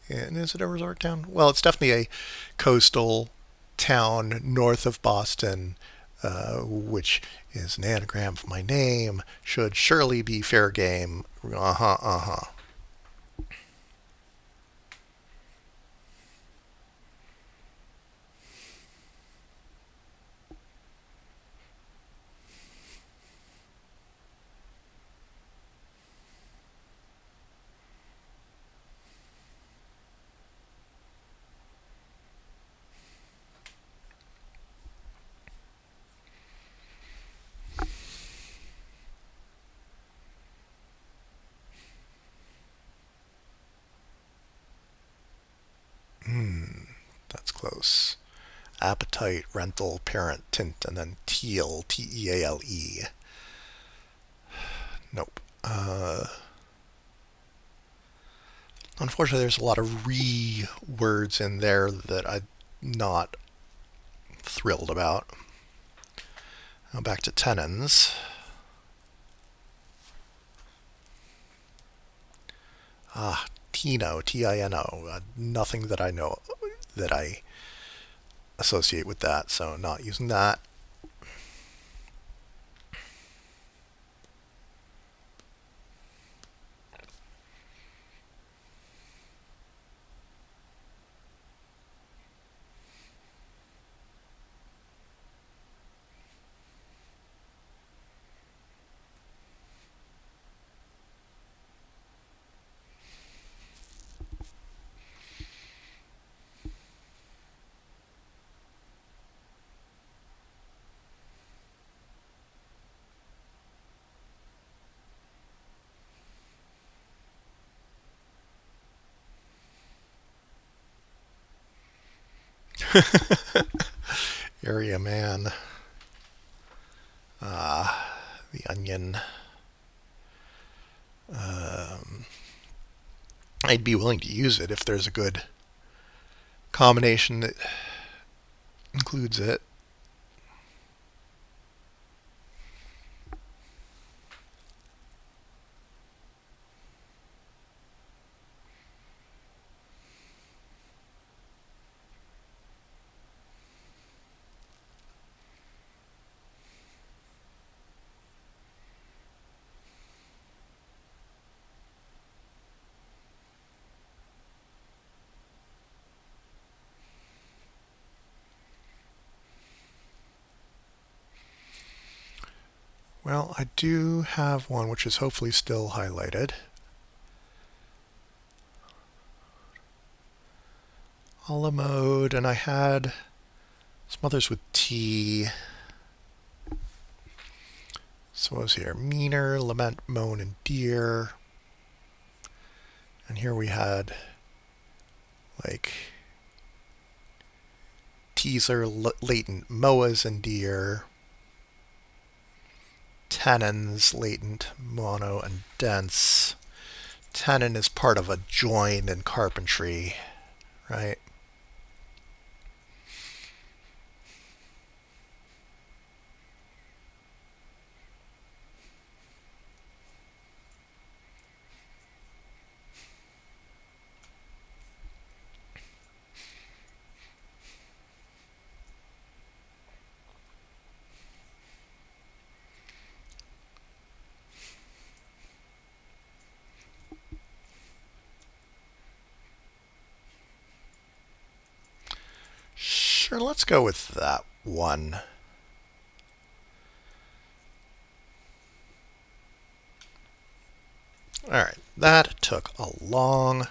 And is it a resort town? Well, it's definitely a coastal town north of Boston, which is an anagram for my name, should surely be fair game. Uh-huh, uh-huh. That's close. Appetite, rental, parent, tint, and then teal, T-E-A-L-E. Nope. Unfortunately, there's a lot of words in there that I'm not thrilled about. Now back to tenons. Tino, T-I-N-O. Nothing that I know that I associate with that, so not using that. Area man. The onion. I'd be willing to use it if there's a good combination that includes it. Well, I do have one which is hopefully still highlighted. A la mode, and I had some others with T. So what was here? Meaner, lament, moan, and dear. And here we had like teaser, latent, moas, and dear. Tenons, latent, mono, and dense. Tenon is part of a join in carpentry, right? Sure, let's go with that one. All right, that took a long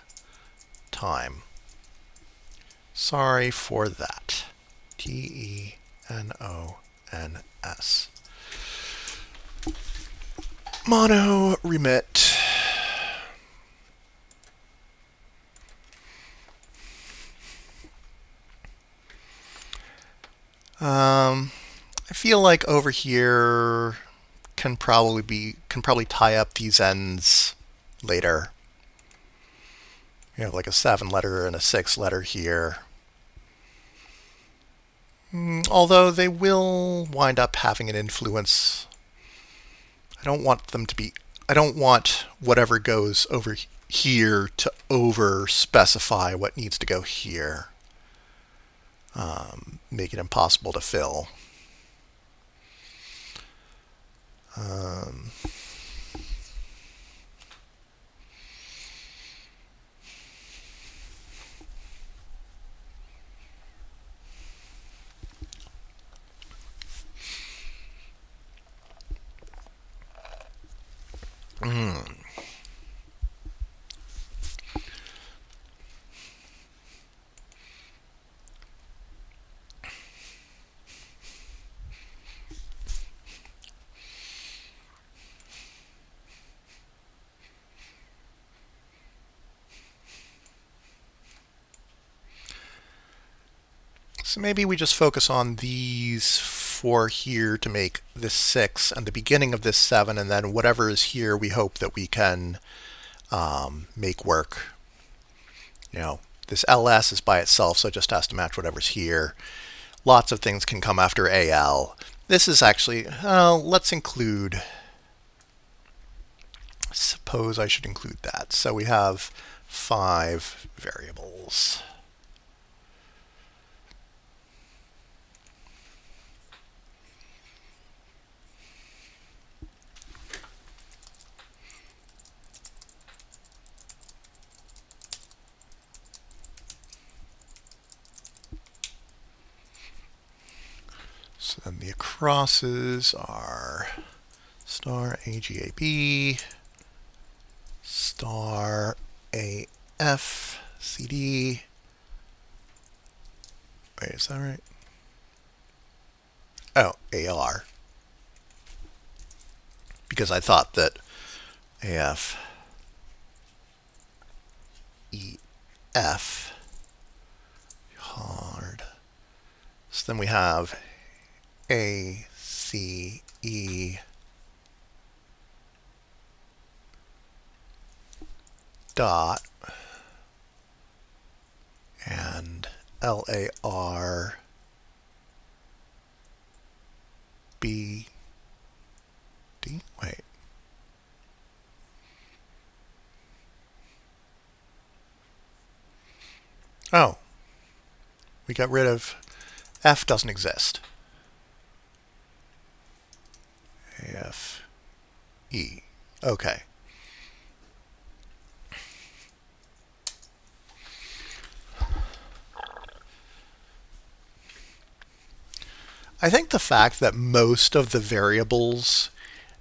time. Sorry for that. Tenons. Mono remit. I feel like over here can probably tie up these ends later. You have like a 7-letter and a 6-letter here. Although they will wind up having an influence. I don't want whatever goes over here to over specify what needs to go here. Make it impossible to fill. So maybe we just focus on these 4 here to make this 6 and the beginning of this 7, and then whatever is here we hope that we can make work. You know, this ls is by itself, so it just has to match whatever's here. Lots of things can come after al. This is actually, let's include, suppose I should include that. So we have 5 variables. So then the acrosses are star AGAB, star AF, CD. Wait, is that right? Oh, AR. Because I thought that AF, EF, hard. So then we have ACE, dot, and LAR, B, D, wait. Oh, we got rid of, F doesn't exist. AF, E, okay. I think the fact that most of the variables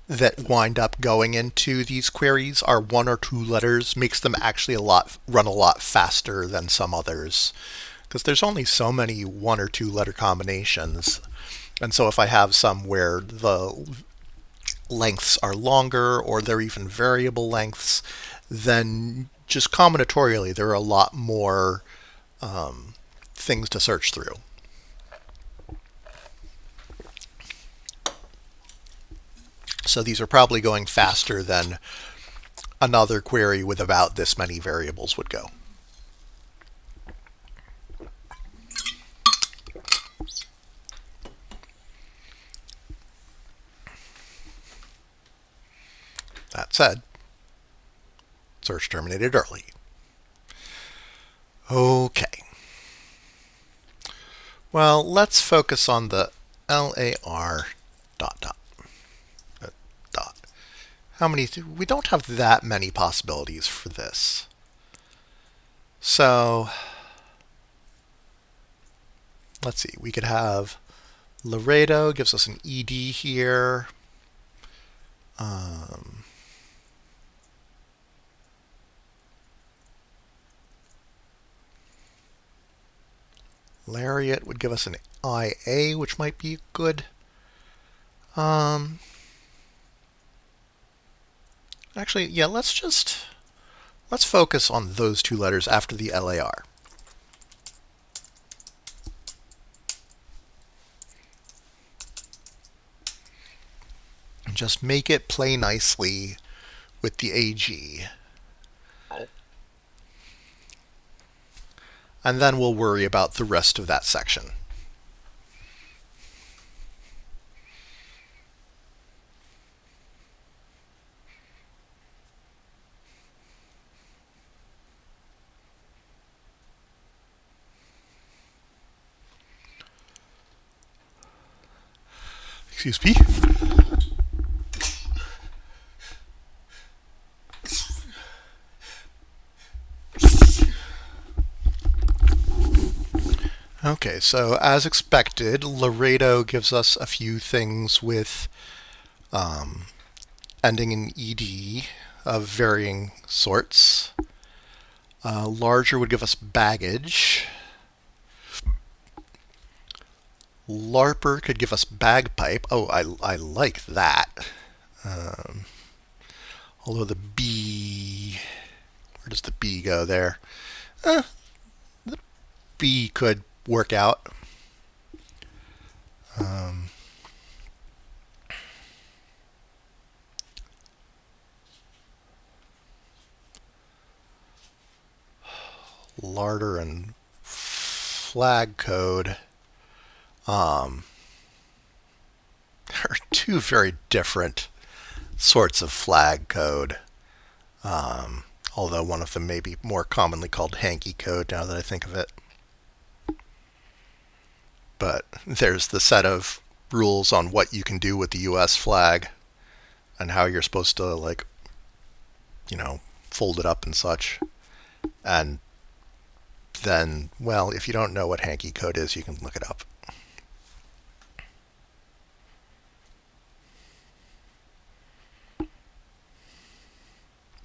that wind up going into these queries are 1 or 2 letters makes them actually run a lot faster than some others, because there's only so many 1 or 2 letter combinations. And so if I have some where the lengths are longer or they're even variable lengths, then just combinatorially there are a lot more things to search through. So these are probably going faster than another query with about this many variables would go. That said, search terminated early. Okay. Well, let's focus on the LAR dot dot. Dot. How many? We don't have that many possibilities for this. So let's see. We could have Laredo gives us an ED here. Lariat would give us an IA, which might be good. Actually, yeah, let's focus on those 2 letters after the LAR. And just make it play nicely with the AG. And then we'll worry about the rest of that section. Excuse me. Okay, so as expected, Laredo gives us a few things with ending in ED of varying sorts. Larger would give us baggage. LARPer could give us bagpipe. Oh, I like that. Although the B, where does the B go there? The B could work out. Larder and flag code are 2 very different sorts of flag code. Although one of them may be more commonly called hanky code now that I think of it. But there's the set of rules on what you can do with the US flag and how you're supposed to, like, fold it up and such. And then, well, if you don't know what hanky code is, you can look it up.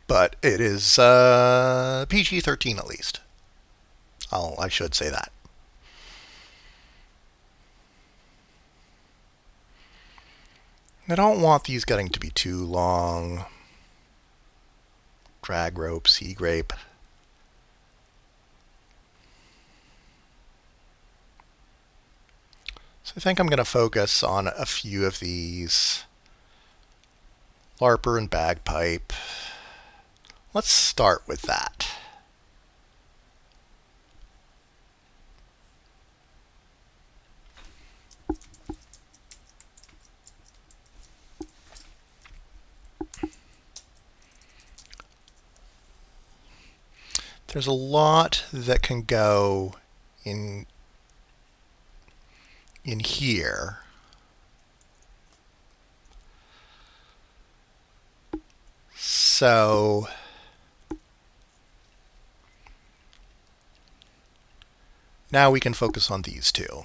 But it is PG-13 at least. I should say that. I don't want these getting to be too long. Drag rope, sea grape. So I think I'm going to focus on a few of these. LARPer and bagpipe. Let's start with that. There's a lot that can go in here. So now we can focus on these 2.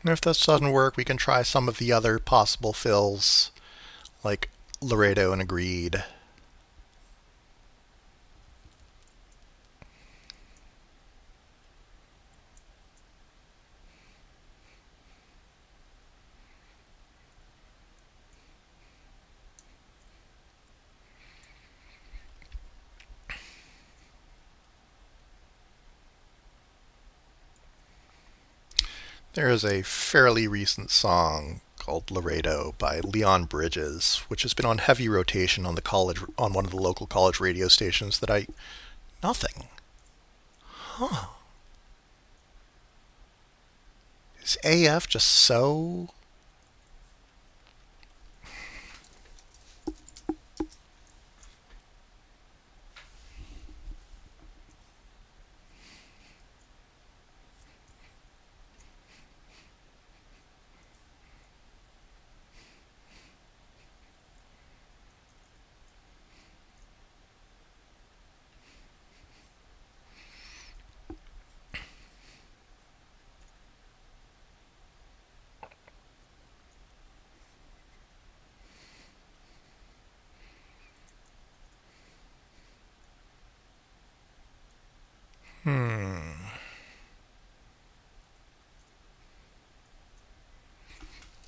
And if this doesn't work, we can try some of the other possible fills, like Laredo and Agreed. There is a fairly recent song called Laredo by Leon Bridges, which has been on heavy rotation on one of the local college radio stations that I nothing. Huh. Is AF just so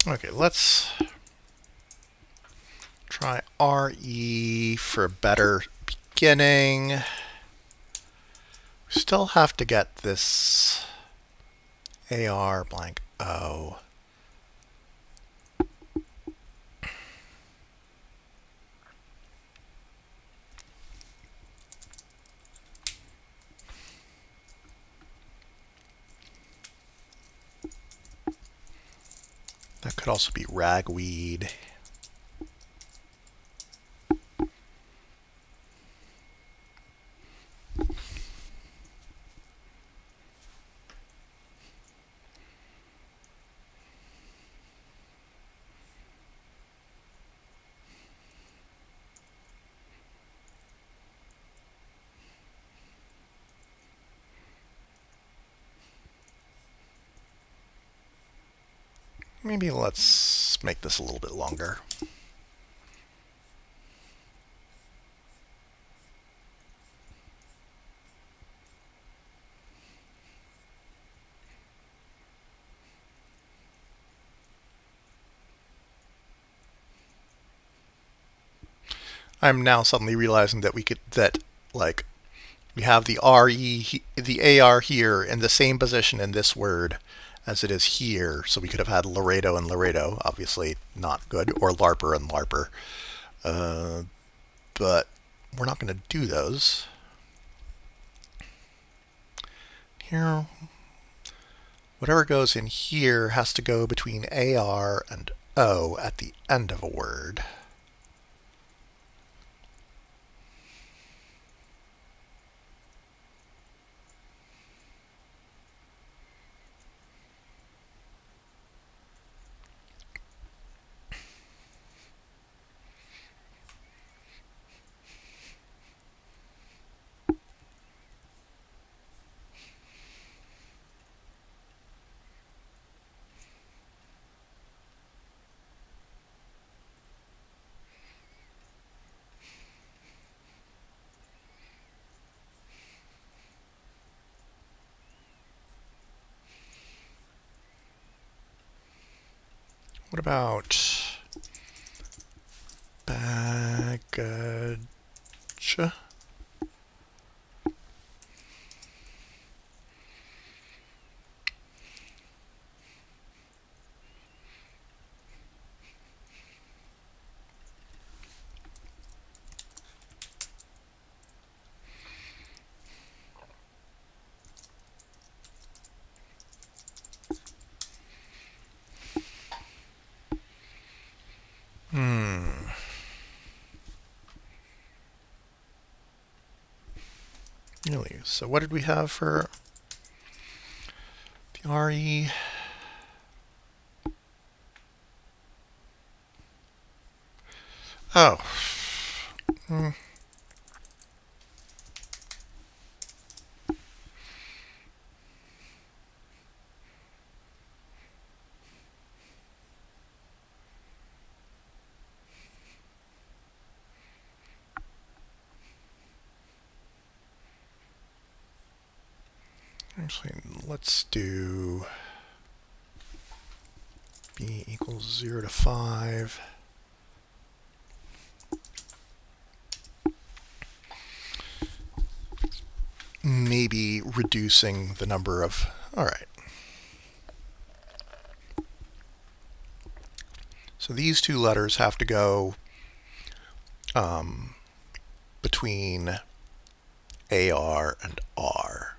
Okay, let's try RE for a better beginning. We still have to get this AR blank O. That could also be ragweed. Maybe let's make this a little bit longer. I'm now suddenly realizing that we have the the AR here in the same position in this word as it is here, so we could have had Laredo and Laredo, obviously not good, or LARPer and LARPer. But we're not going to do those. Here, whatever goes in here has to go between AR and O at the end of a word. What about baggage? Really? So what did we have for the RE? Oh. Actually, let's do b equals 0 to 5. Maybe reducing the number of... All right. So these two letters have to go between AR and R.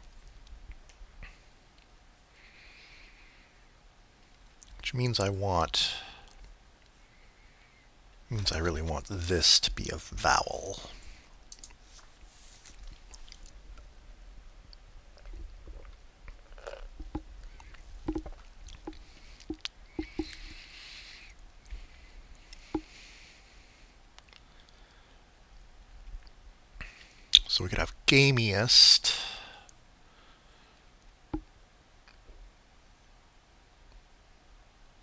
Which means I really want this to be a vowel. So we could have gamiest.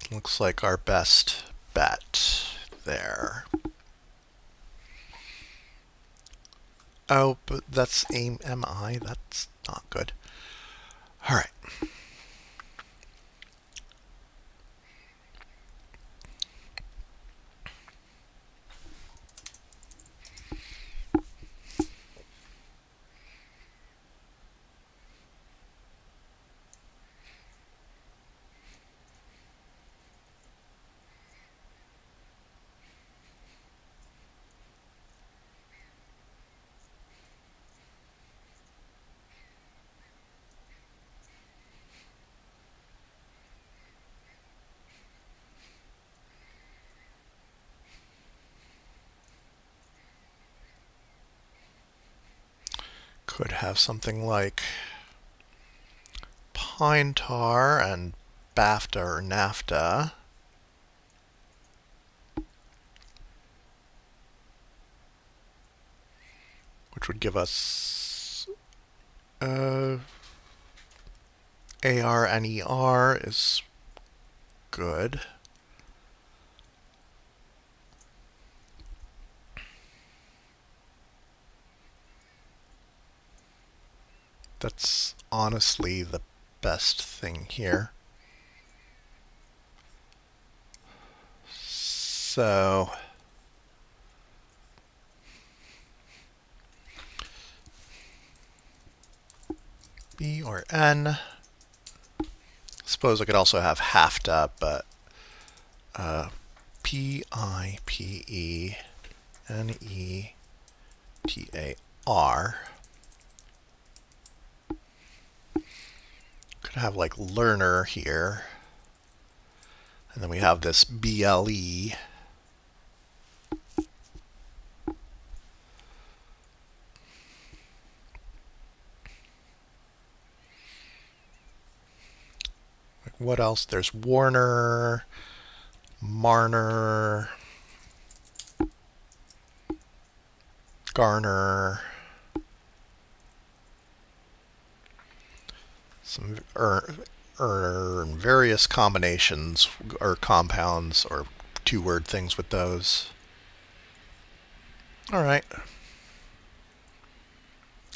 Looks like our best bet there. Oh, but that's AMI. That's not good. All right. Could have something like pine tar and BAFTA or NAFTA. Which would give us AR and ER is good. That's honestly the best thing here. So B or N. Suppose I could also have HAFTA, but PIPENETAR. Could have like learner here. And then we have this BLE. What else? There's Warner, Marner, Garner, some various combinations or compounds or two-word things with those. All right.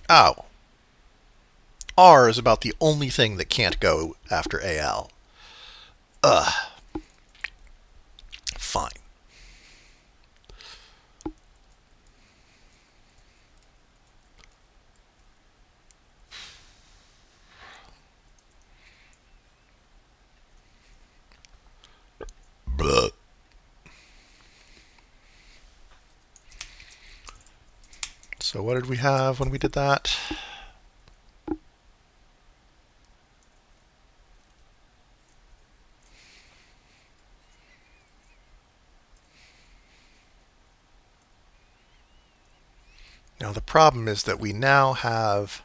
Oh. R is about the only thing that can't go after AL. Ugh. Fine. Blah. So what did we have when we did that? Now the problem is that we now have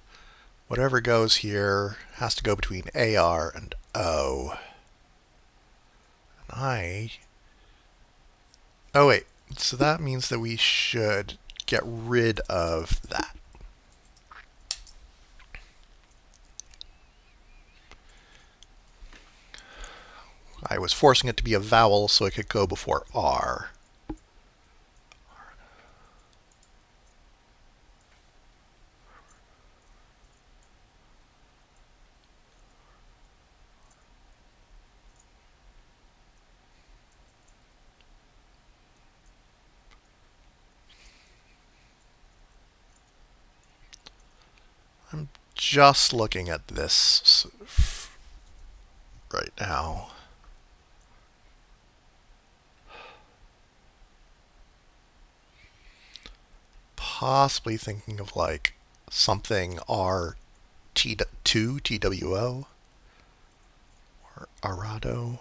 whatever goes here has to go between AR and O. And oh wait, so that means that we should get rid of that. I was forcing it to be a vowel so it could go before R. just looking at this right now. Possibly thinking of like something RT2, TWO, or Arado.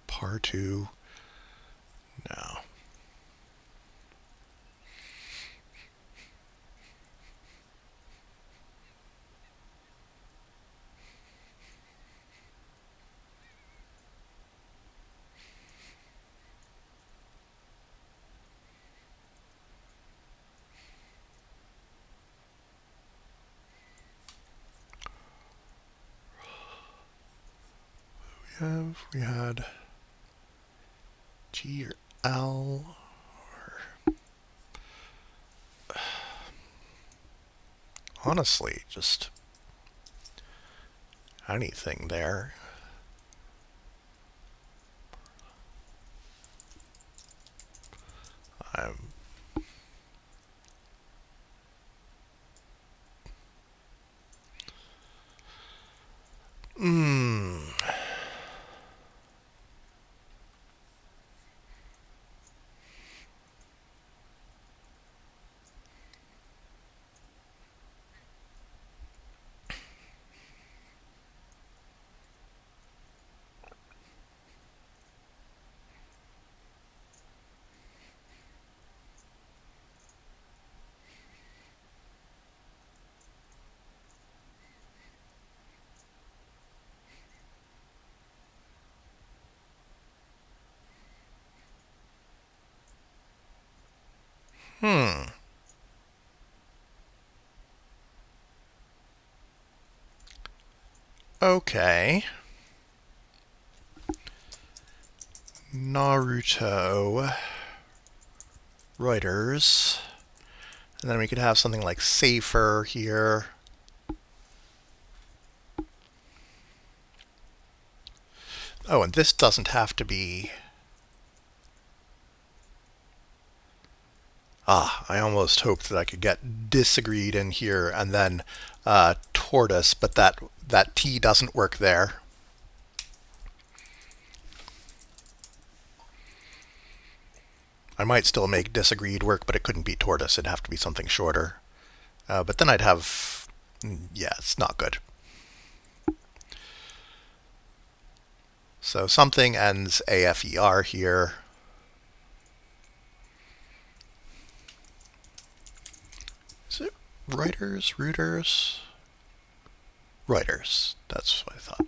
Par2. No. We had G or L, or honestly, just anything there. I'm okay. Naruto, Reuters, and then we could have something like Safer here. Oh, and this doesn't have to be... I almost hoped that I could get Disagreed in here and then Tortoise, but that T doesn't work there. I might still make Disagreed work, but it couldn't be Tortoise. It'd have to be something shorter. But then I'd have... yeah, it's not good. So something ends AFER here. Is it Reuters? Rooters? Reuters. That's what I thought.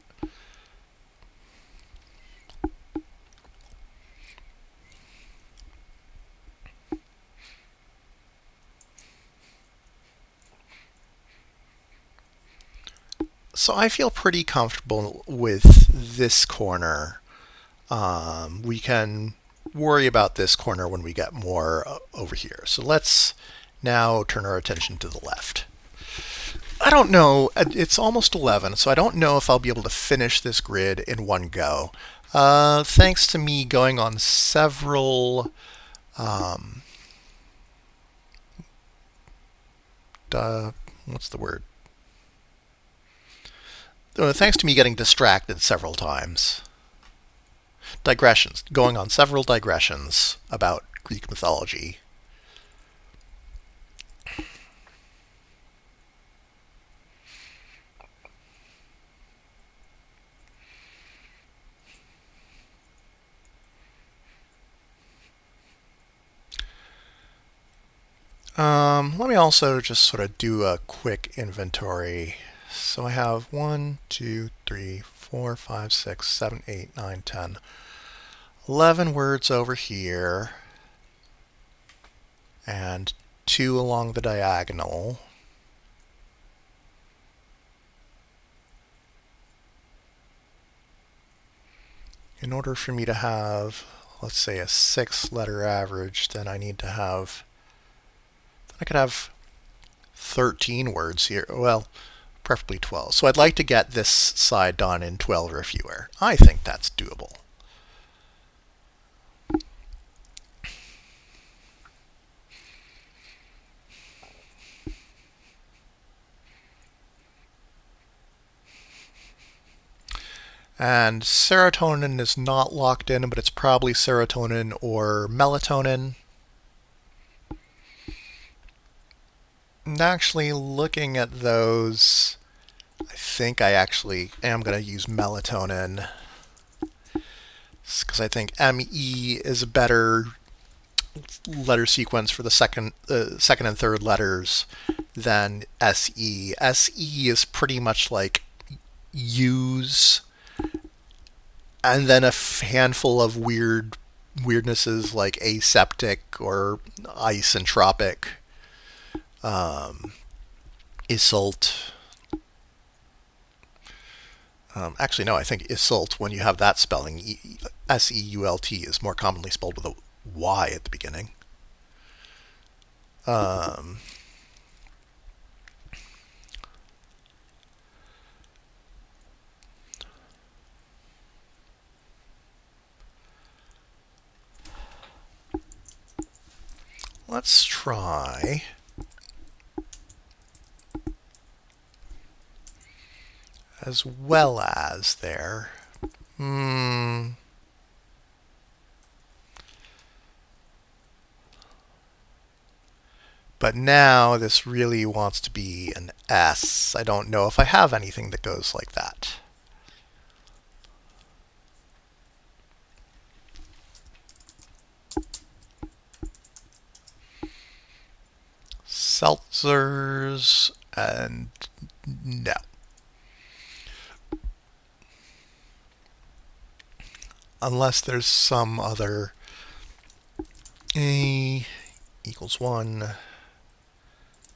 So I feel pretty comfortable with this corner. We can worry about this corner when we get more over here. So let's now turn our attention to the left. I don't know. It's almost 11, so I don't know if I'll be able to finish this grid in one go. Thanks to me going on several what's the word? Thanks to me getting distracted several times. Digressions. Going on several digressions about Greek mythology. Let me also just sort of do a quick inventory. So I have 1, 2, 3, 4, 5, 6, 7, 8, 9, 10, 11 words over here, and 2 along the diagonal. In order for me to have, let's say, a 6-letter average, then I need to have, I could have 13 words here. Well, preferably 12. So I'd like to get this side done in 12 or fewer. I think that's doable. And serotonin is not locked in, but it's probably serotonin or melatonin. And actually, looking at those, I think I actually am going to use melatonin, because I think ME is a better letter sequence for the second and third letters than SE. SE is pretty much like use, and then a handful of weirdnesses like aseptic or isentropic, isult. Actually, no, I think isult, when you have that spelling, SEULT, is more commonly spelled with a Y at the beginning. Let's try as well as there. But now this really wants to be an S. I don't know if I have anything that goes like that. Seltzers, and no. Unless there's some other A equals 1,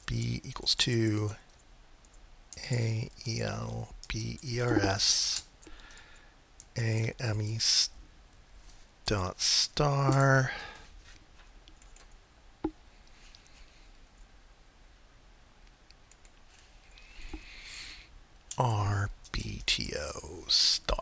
B equals 2, A E L B E R S, A M E dot star, R B T O star.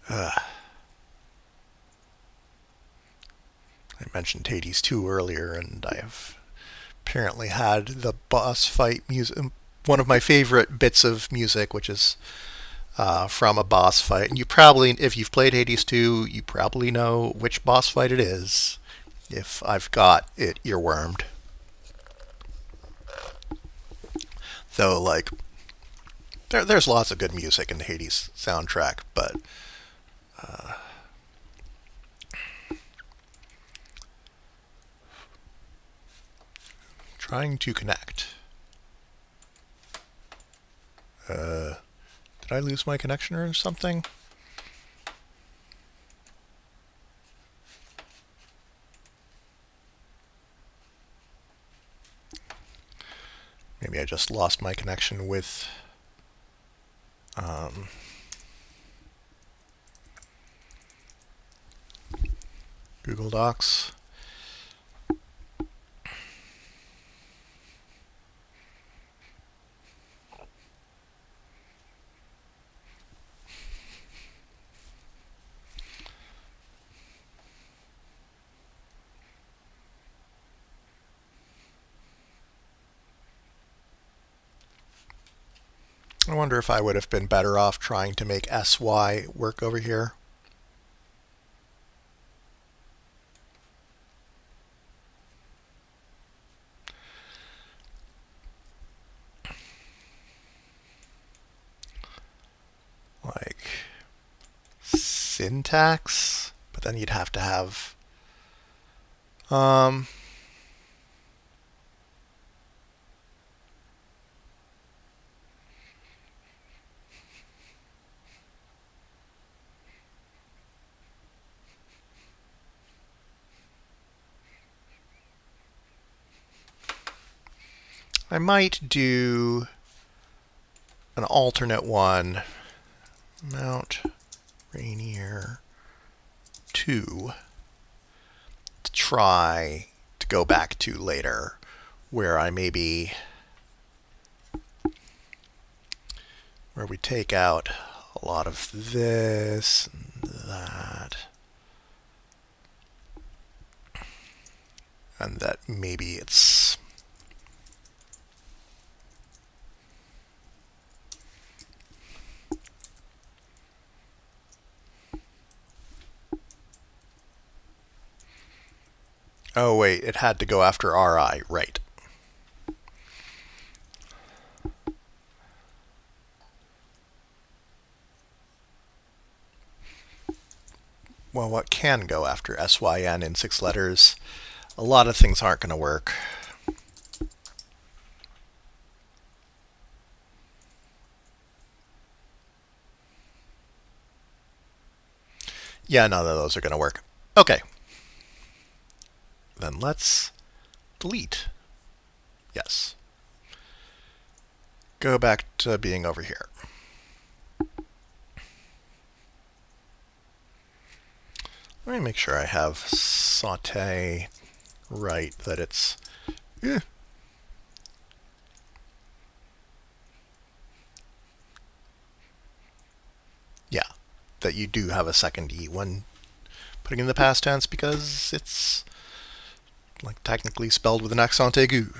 I mentioned Hades 2 earlier, and I have apparently had the boss fight music, one of my favorite bits of music, which is from a boss fight. And you probably, if you've played Hades 2, you probably know which boss fight it is, if I've got it earwormed. Though, like, there's lots of good music in the Hades soundtrack, but trying to connect. Did I lose my connection or something? Maybe I just lost my connection with Google Docs. I wonder if I would have been better off trying to make SY work over here. Like syntax, but then you'd have to have I might do an alternate one, Mount Rainier 2, to try to go back to later, where where we take out a lot of this and that, and that maybe it's oh wait, it had to go after RI, right. Well, what can go after SYN in 6 letters? A lot of things aren't going to work. Yeah, none of those are going to work. Okay. Then let's delete. Yes. Go back to being over here. Let me make sure I have saute right, that it's... Yeah, that you do have a second E when putting in the past tense, because it's like technically spelled with an accent aigu.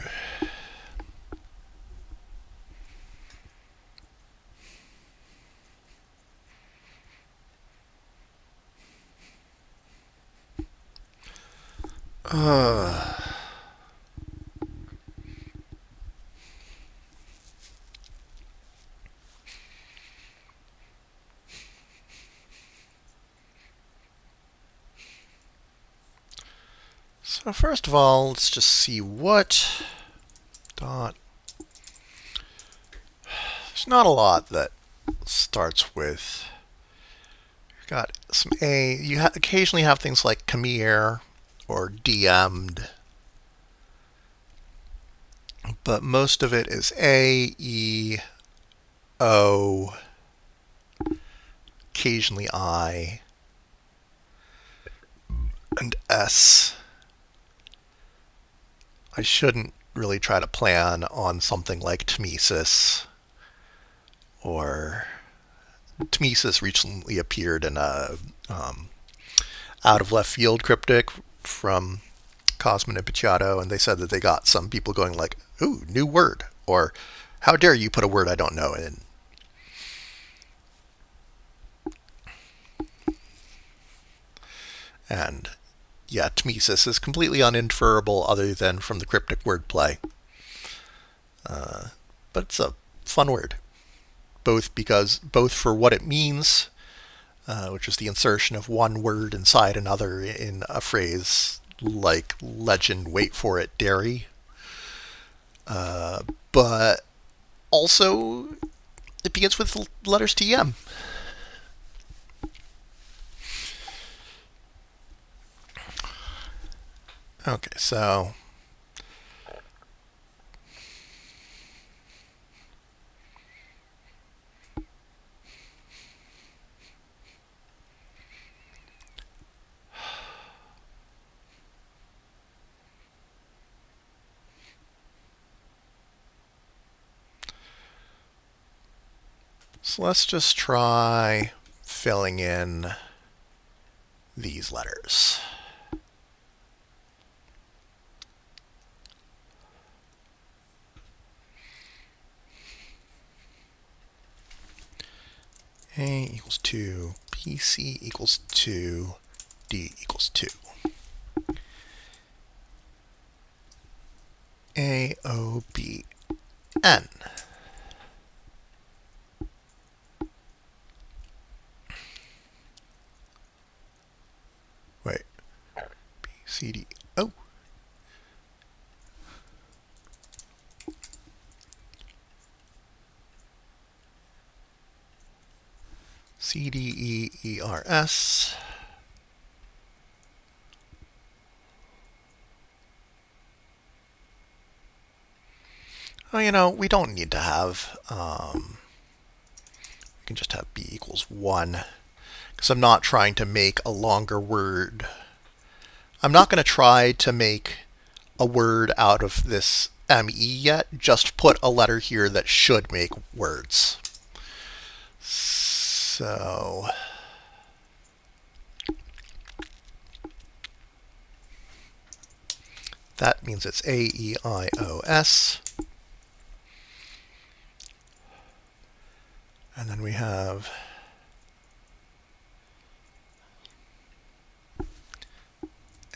So first of all, let's just see what dot. There's not a lot that starts with. You've got some A. You occasionally have things like Khmer or DM'd, but most of it is A, E, O, occasionally I, and S. I shouldn't really try to plan on something like Tmesis, or Tmesis recently appeared in a out of left field cryptic from Cosmin and Picciotto, and they said that they got some people going like, ooh, new word, or how dare you put a word I don't know in. And yeah, Tmesis is completely uninferable other than from the cryptic wordplay. But it's a fun word, both for what it means, which is the insertion of one word inside another in a phrase like legend, wait for it, dairy. But also, it begins with the letters TM. Okay, so let's just try filling in these letters. A equals 2, PC equals 2, D equals 2. A, O, B, N. Wait. B, C, D, O. C, D, E, E, R, S. Oh, you know, we don't need to have, we can just have b equals 1, because I'm not trying to make a longer word. I'm not going to try to make a word out of this ME yet, just put a letter here that should make words. So that means it's A-E-I-O-S. And then we have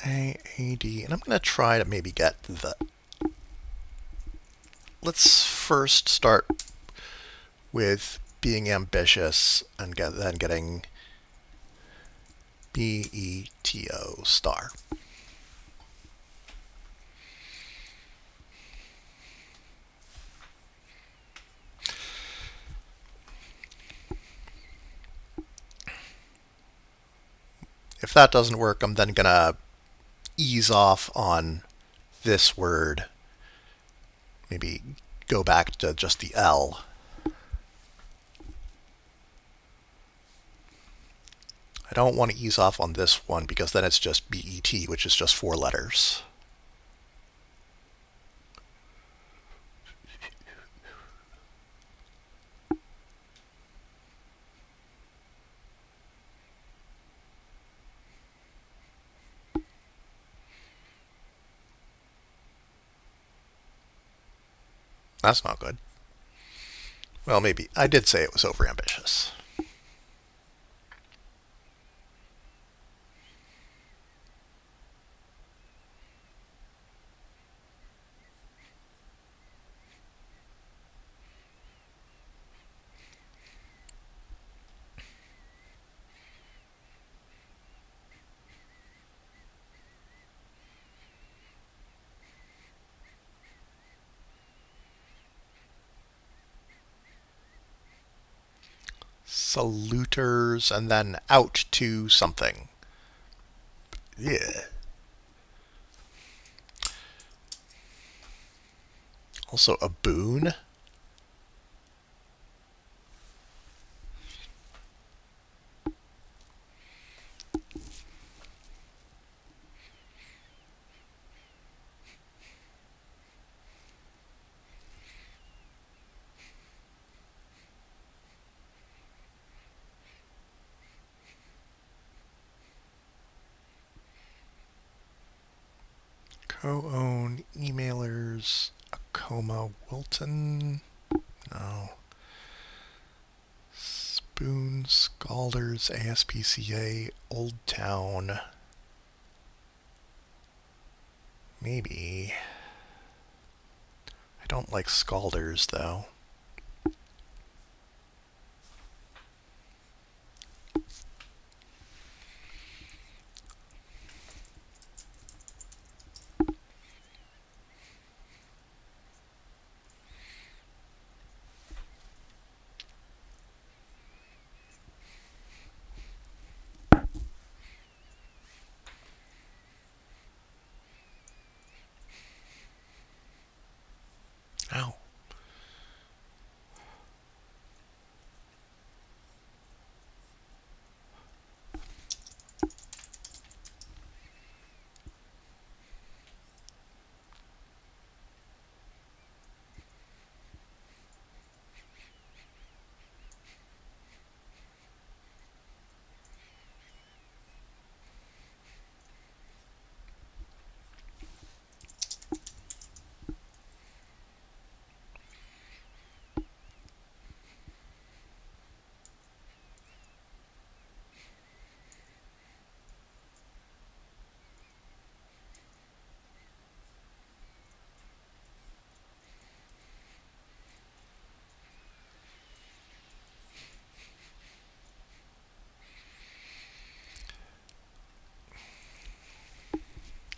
A-A-D. And I'm going to try to maybe get the... Let's first start with being ambitious and then getting B-E-T-O star. If that doesn't work, I'm then going to ease off on this word. Maybe go back to just the L. I don't want to ease off on this one because then it's just B-E-T, which is just 4 letters. That's not good. Well, maybe. I did say it was overambitious. Saluters and then out to something. Yeah. Also a boon. Co-own, emailers, Acoma, Wilton. No. Spoon, Scalders, ASPCA, Old Town. Maybe. I don't like Scalders, though. Ow.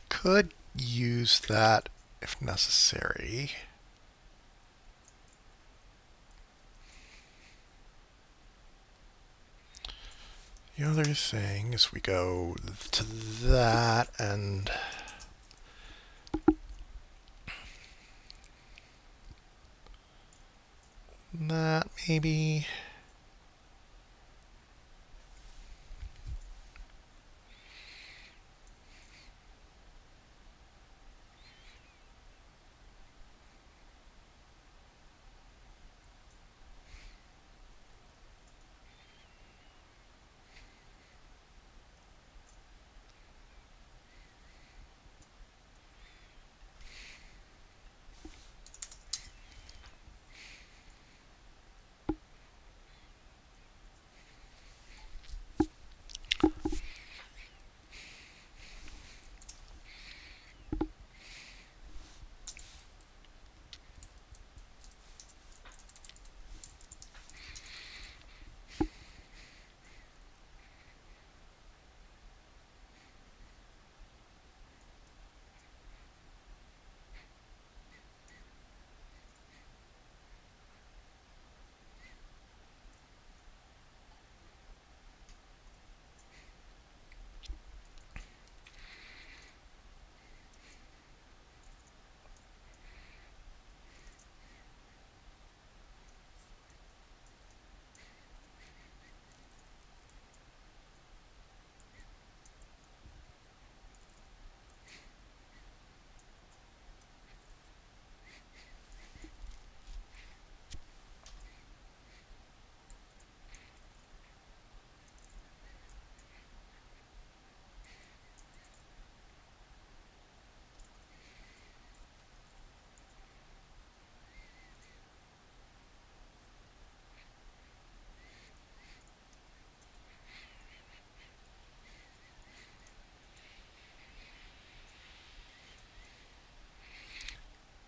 Could use that if necessary. The other thing is we go to that and that, maybe.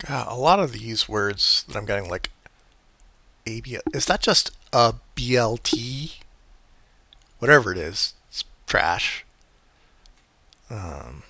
God, a lot of these words that I'm getting, like ABL, is that just a BLT? Whatever it is, it's trash. Um,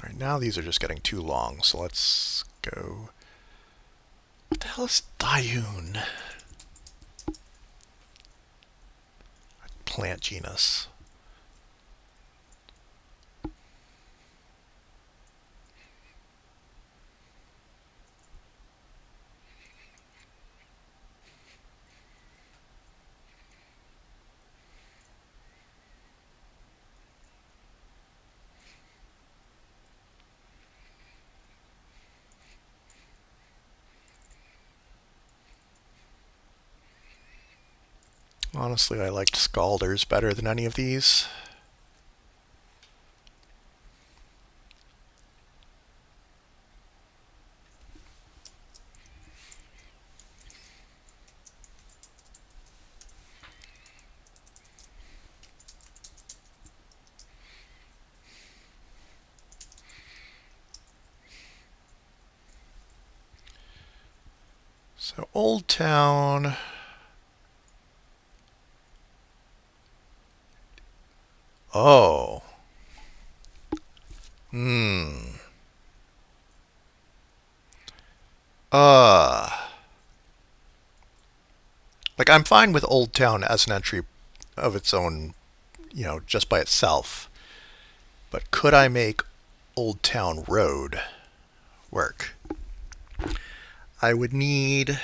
all right, now these are just getting too long, so let's go. What the hell is Dioon? Plant genus. Honestly, I liked Scalders better than any of these. So Old Town. Oh. Hmm. Uh. Like, I'm fine with Old Town as an entry of its own, just by itself. But could I make Old Town Road work? I would need.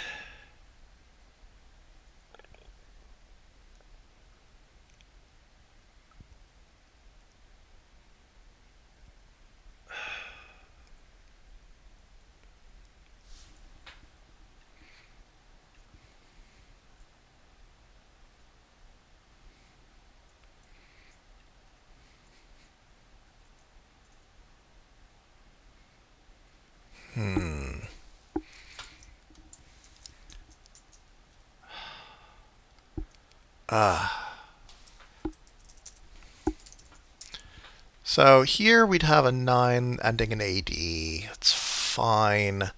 So here we'd have a 9 ending in AD. It's fine.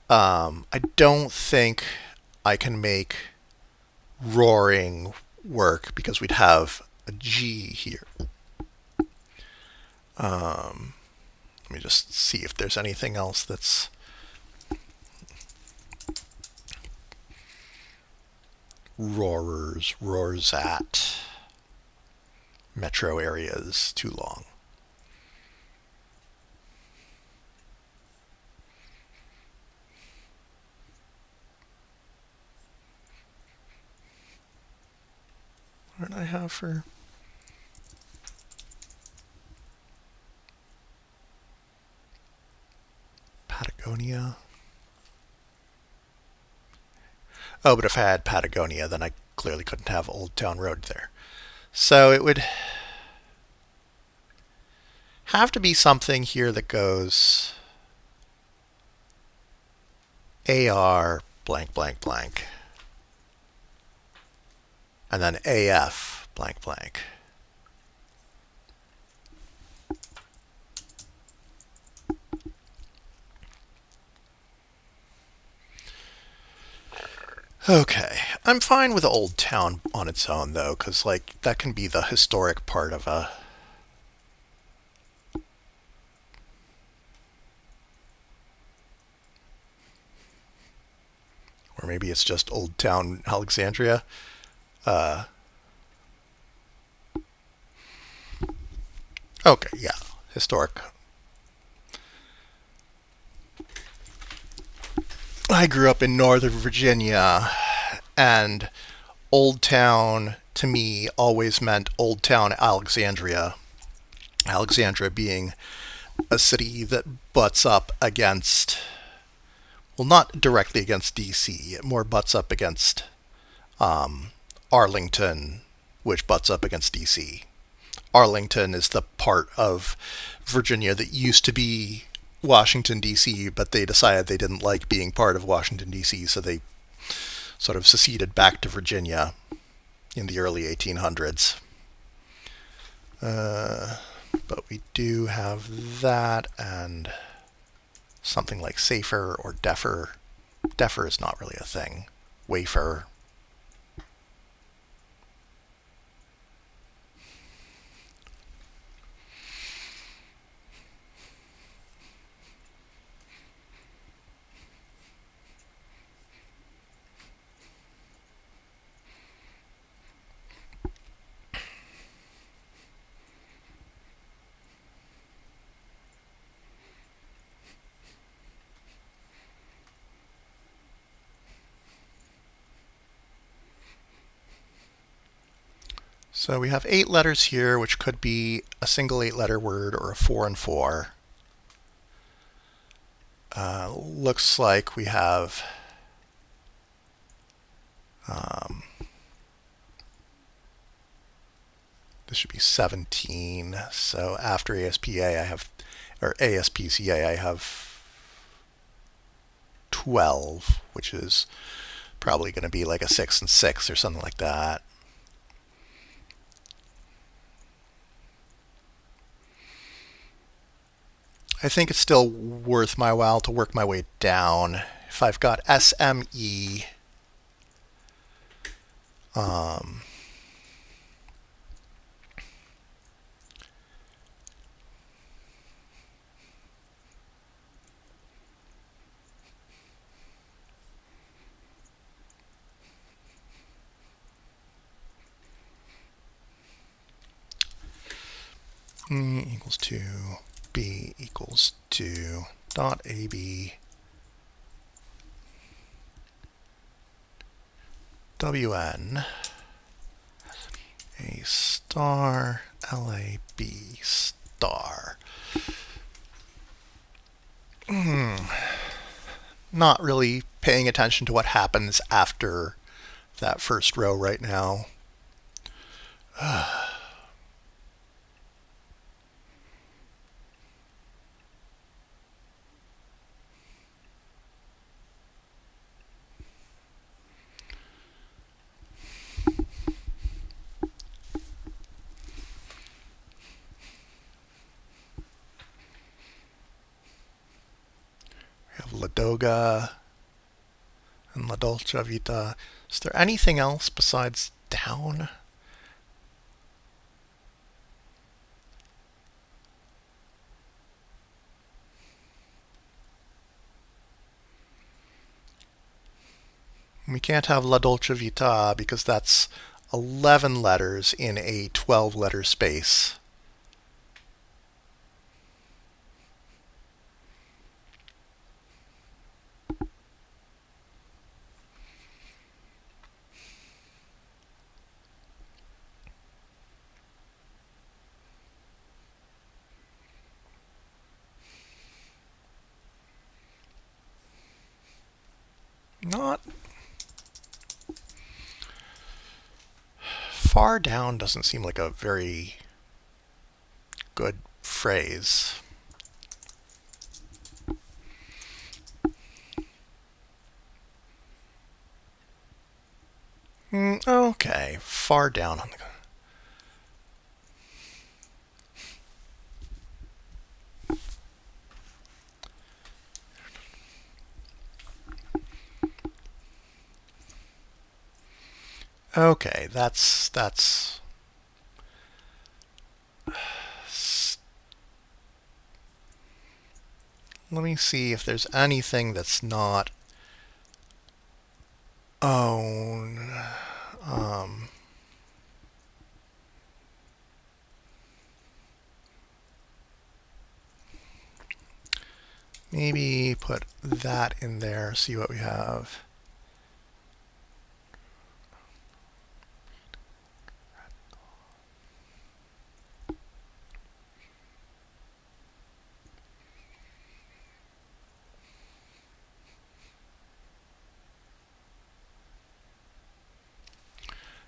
I don't think I can make roaring work because we'd have a G here. Let me just see if there's anything else that's roarers, roars at. Metro areas too long. What did I have for Patagonia? Oh, but if I had Patagonia, then I clearly couldn't have Old Town Road there. So it would have to be something here that goes AR blank blank blank and then AF blank blank. Okay, I'm fine with Old Town on its own though, because like that can be the historic part of a. Or maybe it's just Old Town Alexandria. Okay, yeah, historic. I grew up in Northern Virginia, and Old Town to me always meant Old Town Alexandria. Alexandria being a city that butts up against, well, not directly against DC, it more butts up against Arlington, which butts up against DC. Arlington is the part of Virginia that used to be Washington, D.C., but they decided they didn't like being part of Washington, D.C., so they sort of seceded back to Virginia in the early 1800s. But we do have that and something like safer or deafer. Deafer is not really a thing. Wafer. So we have 8 letters here, which could be a single 8-letter word or a 4 and 4. Looks like we have this should be 17. So after ASPA, I have, or ASPCA, I have 12, which is probably going to be like a 6 and 6 or something like that. I think it's still worth my while to work my way down. If I've got SME, equals to B equals to dot AB WN A star LAB star. Not really paying attention to what happens after that first row right now. Ladoga and La Dolce Vita. Is there anything else besides down? We can't have La Dolce Vita because that's 11 letters in a 12-letter space. Not far down doesn't seem like a very good phrase. Okay, far down on the. Okay, that's let me see if there's anything that's not own. Maybe put that in there, see what we have.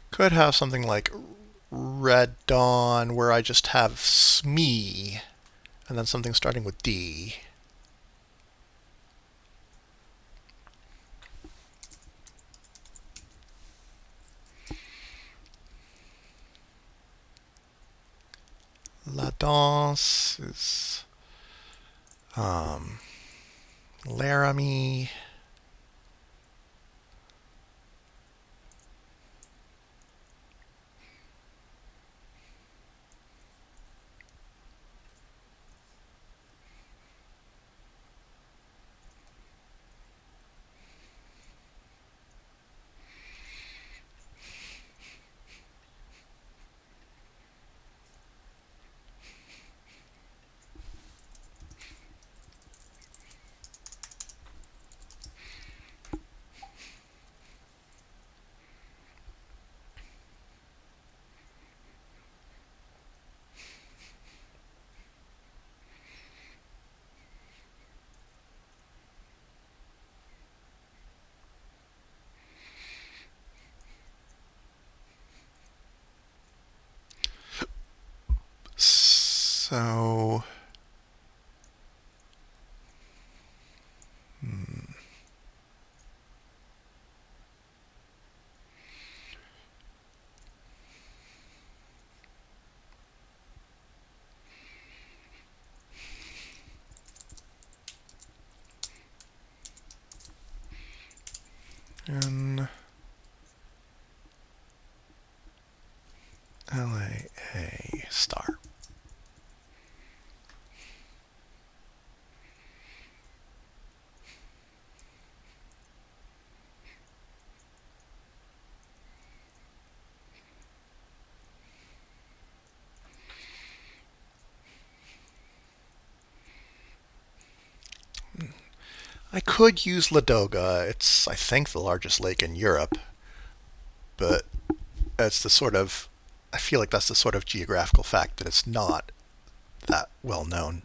Could have something like Red Dawn where I just have SME and then something starting with D. La Danse is Laramie. So N LAA star. I could use Ladoga. It's, I think, the largest lake in Europe, but it's the sort of, I feel like that's the sort of geographical fact that it's not that well known.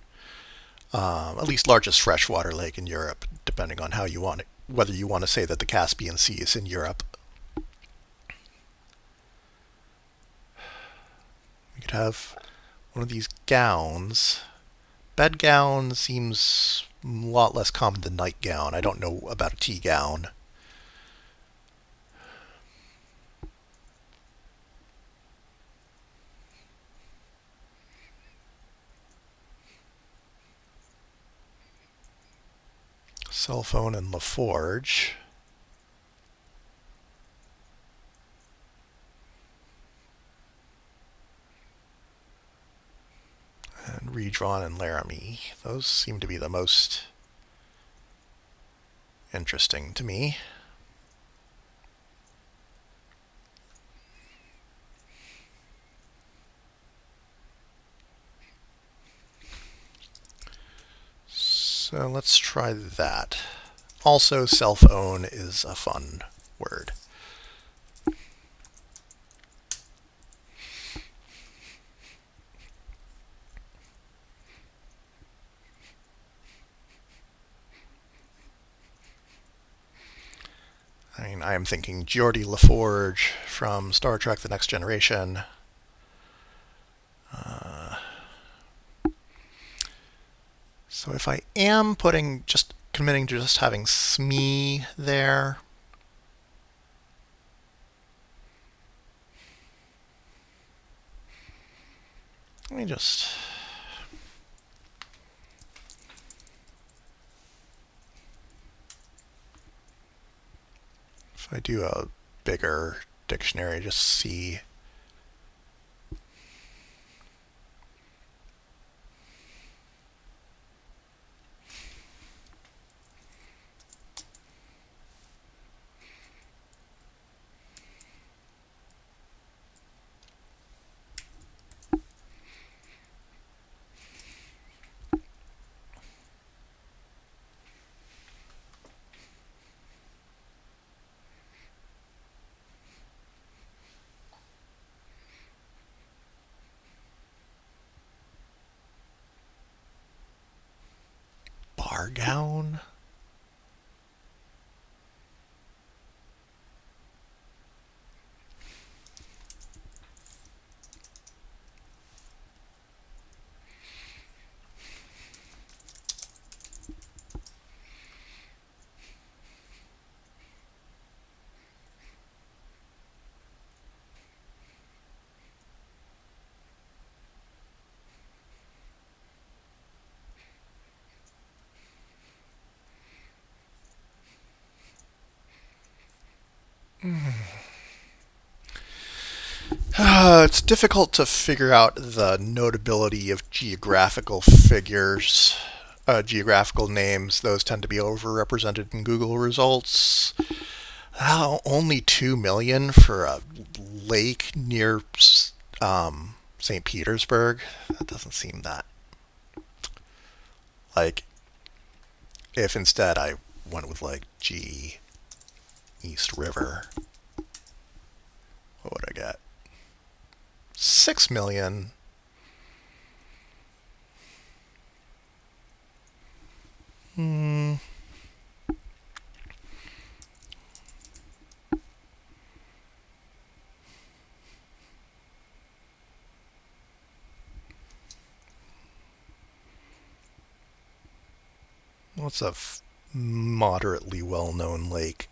At least largest freshwater lake in Europe, depending on how you want it, whether you want to say that the Caspian Sea is in Europe. We could have one of these gowns. Bedgown seems a lot less common than nightgown. I don't know about a tea gown. Cell phone and LaForge. And Redrawn and Laramie. Those seem to be the most interesting to me. So let's try that. Also, self-own is a fun word. I mean, I am thinking Geordi LaForge from Star Trek The Next Generation. So if I am committing to just having SME there, let me just... If I do a bigger dictionary, just see... bar gown? It's difficult to figure out the notability of geographical figures, geographical names. Those tend to be overrepresented in Google results. Only 2 million for a lake near St. Petersburg. That doesn't seem that. Like, if instead I went with like G East River, what would I get? 6 million. What's a moderately well-known lake?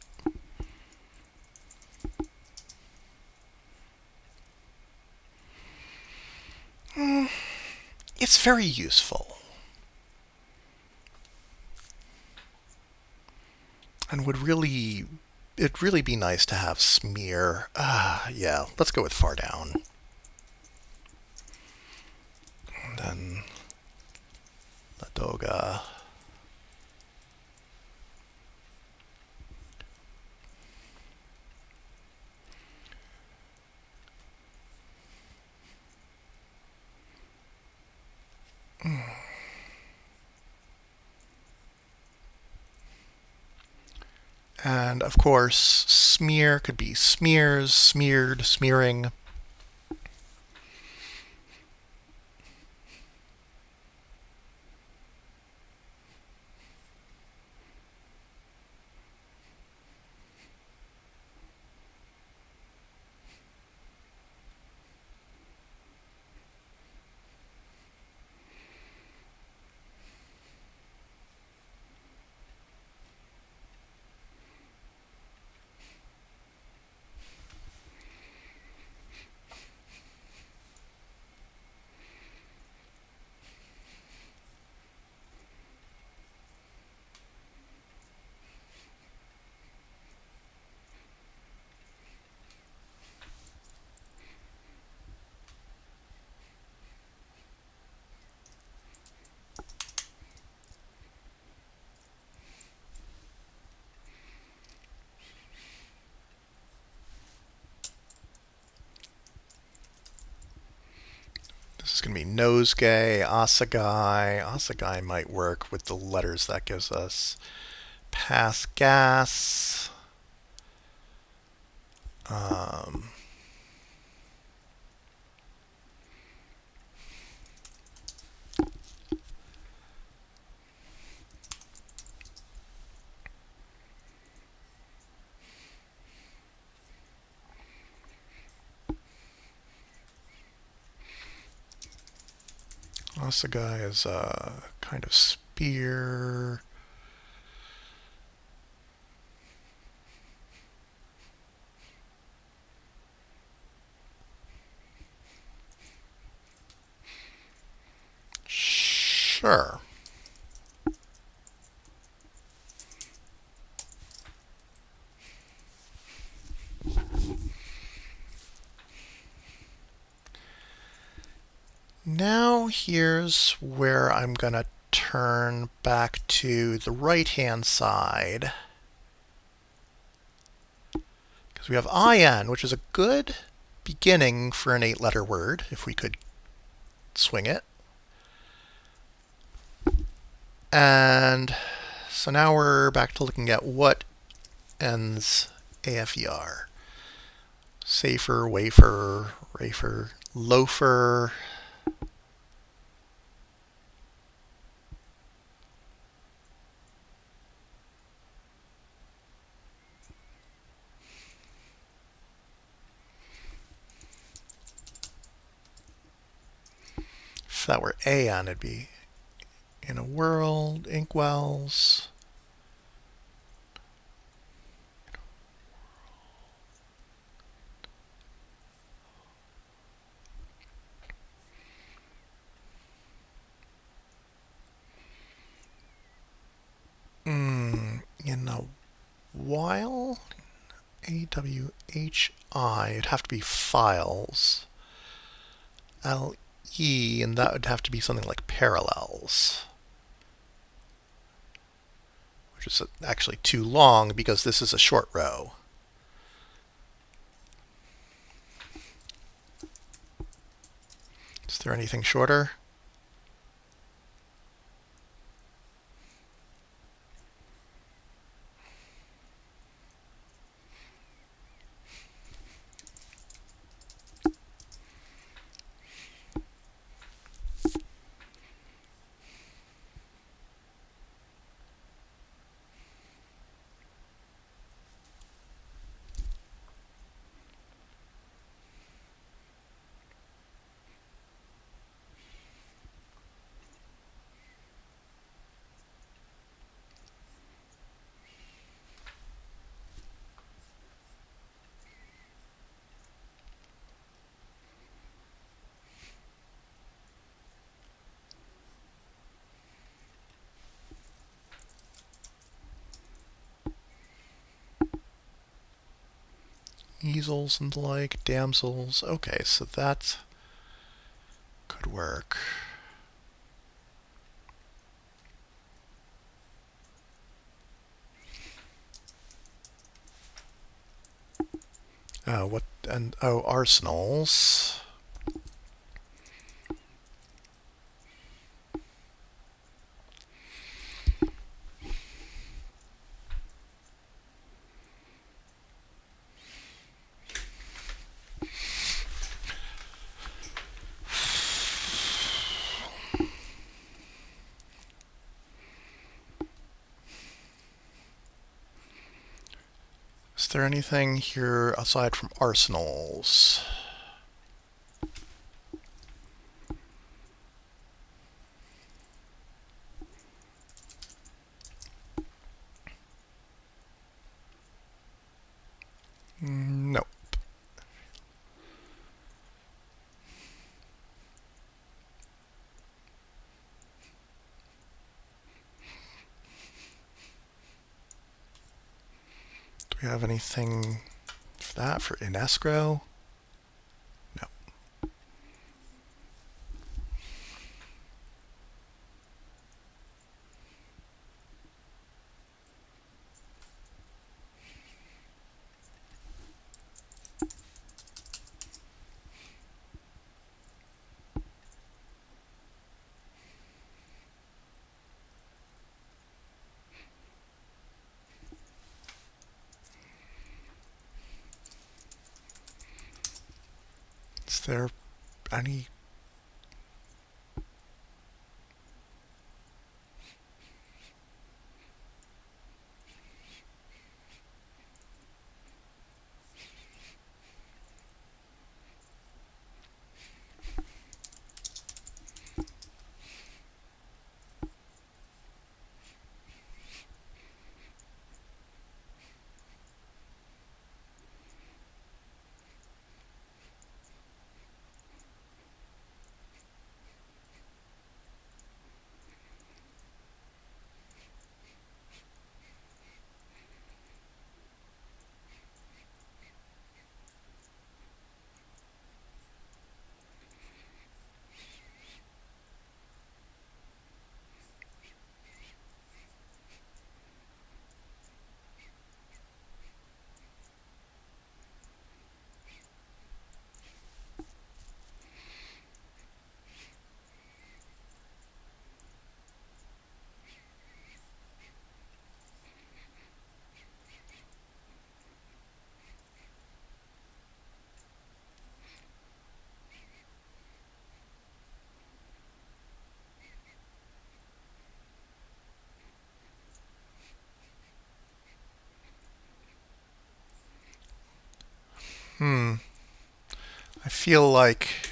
It's very useful. And it'd really be nice to have smear. Yeah, let's go with far down. And then Ladoga. And of course, smear could be smears, smeared, smearing. It's going to be nosegay, assegai. Assegai might work with the letters that gives us. Pass gas. Assegai is a kind of spear. Sure. Now here's where I'm going to turn back to the right-hand side. Because we have IN, which is a good beginning for an 8-letter word, if we could swing it. And so now we're back to looking at what ends AFER. Safer, wafer, rafer, loafer. If that were AN, it'd be in a world, inkwells. In a while, AWHI, it'd have to be files. LE, and that would have to be something like parallels, which is actually too long because this is a short row. Is there anything shorter? Easels and the like, damsels. Okay, so that could work. What and oh, arsenals. Is there anything here aside from arsenals? Nope. Do we have anything for that for in escrow? No. Is there any... I feel like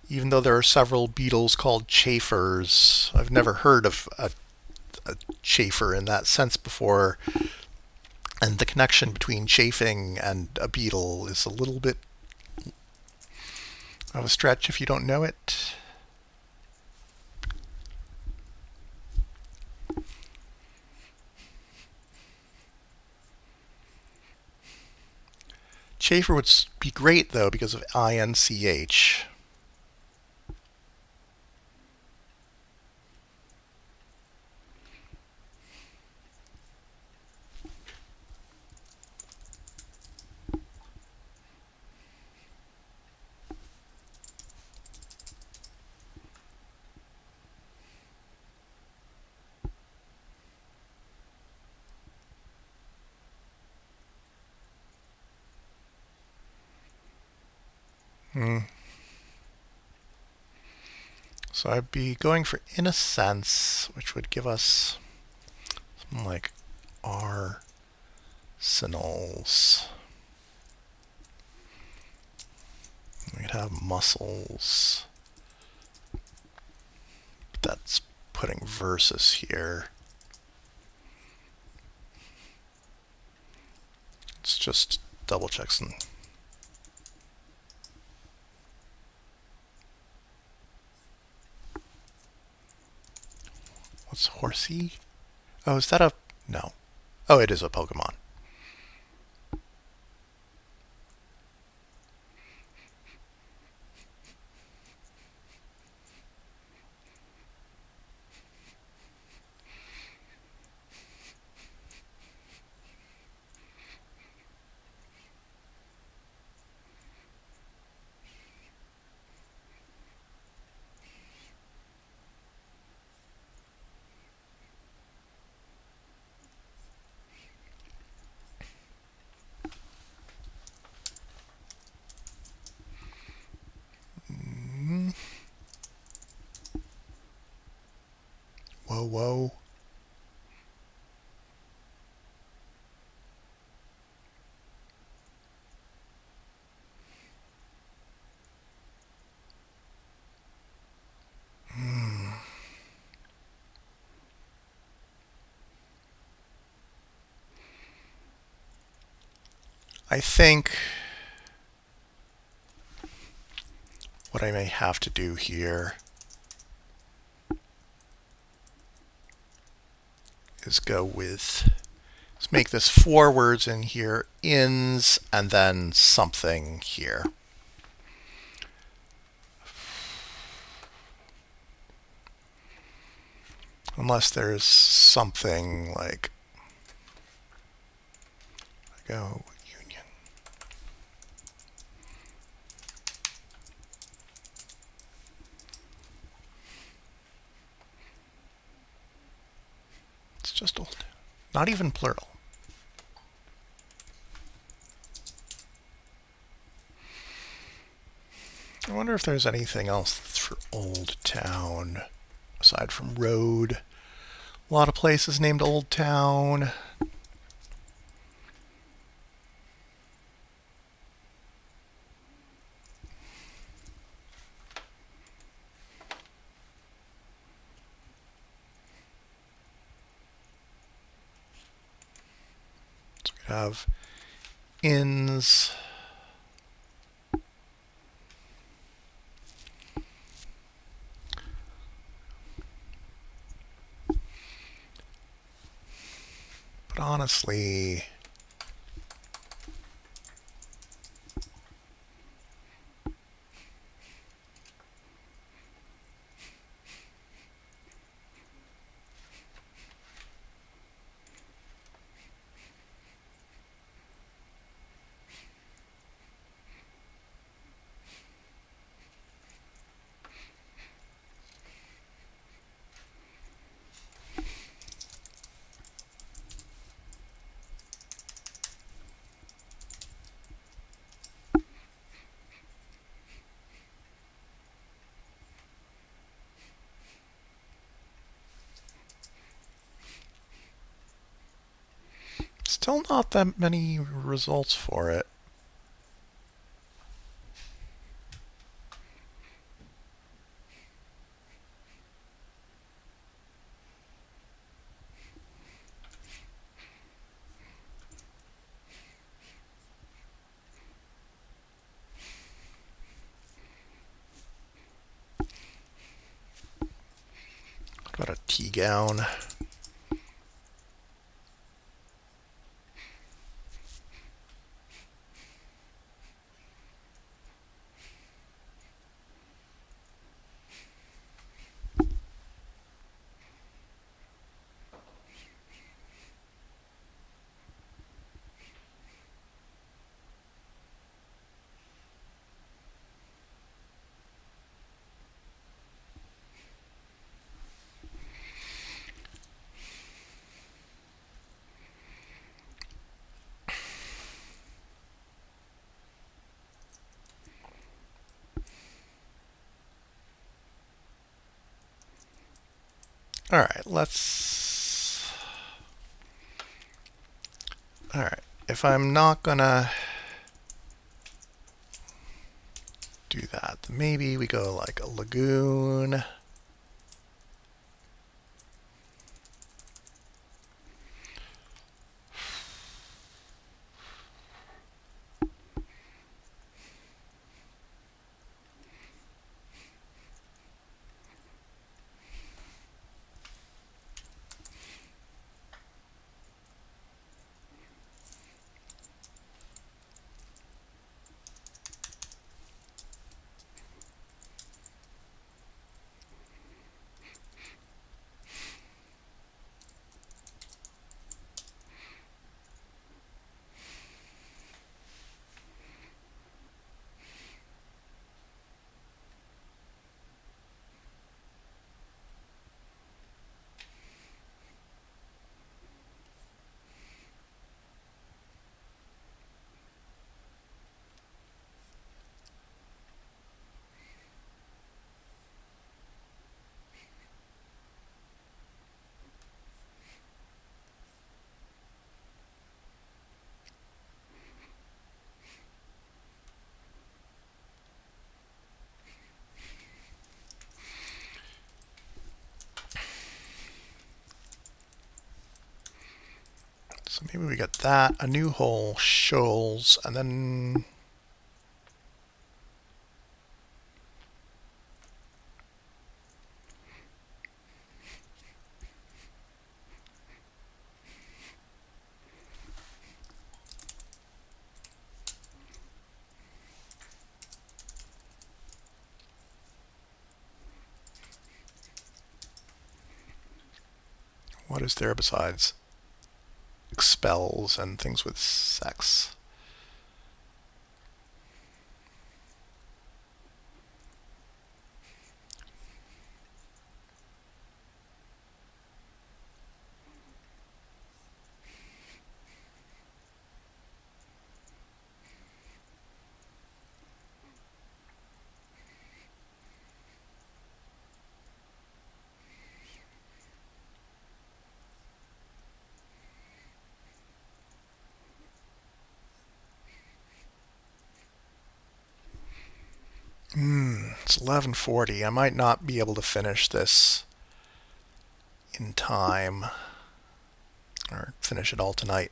even though there are several beetles called chafers, I've never heard of a chafer in that sense before. And the connection between chafing and a beetle is a little bit of a stretch if you don't know it. Chafer would be great, though, because of INCH. So I'd be going for in a sense, which would give us something like arsenals. We'd have muscles. That's putting versus here. Let's just double check some. What's horsey? Oh, is that a... No. Oh, it is a Pokemon. Whoa. I think what I may have to do here is go with, let's make this 4 words in here, ins, and then something here. Unless there's something like, go union. It's just old. Not even plural. wonder if there's anything else that's for Old Town aside from road. A lot of places named Old Town. So we have inns. But honestly, still not that many results for it. What about a tea gown? All right, let's... All right, if I'm not gonna do that, then maybe we go like a lagoon. So maybe we get that, a new hole, shoals, and then... What is there besides expels and things with sex? It's 11:40. I might not be able to finish this in time, or finish it all tonight.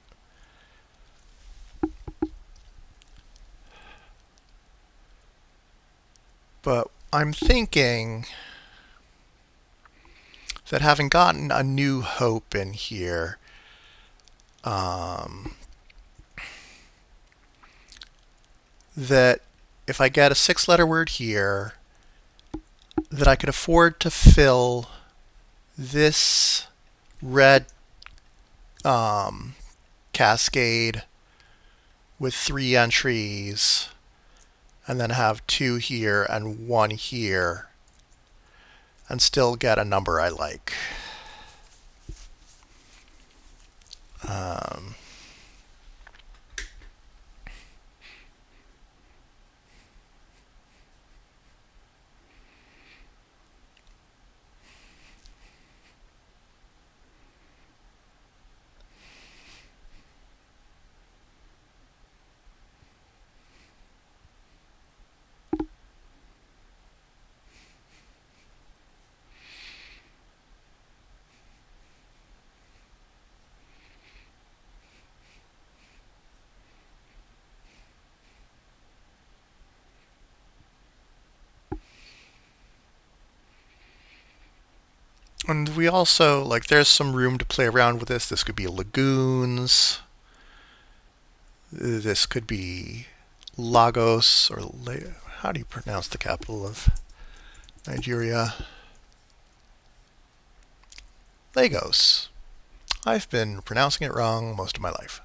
But I'm thinking that having gotten a New Hope in here, that if I get a 6-letter word here, that I could afford to fill this red cascade with 3 entries, and then have 2 here and 1 here, and still get a number I like. And we also, there's some room to play around with this. This could be lagoons. This could be Lagos, or how do you pronounce the capital of Nigeria? Lagos. I've been pronouncing it wrong most of my life.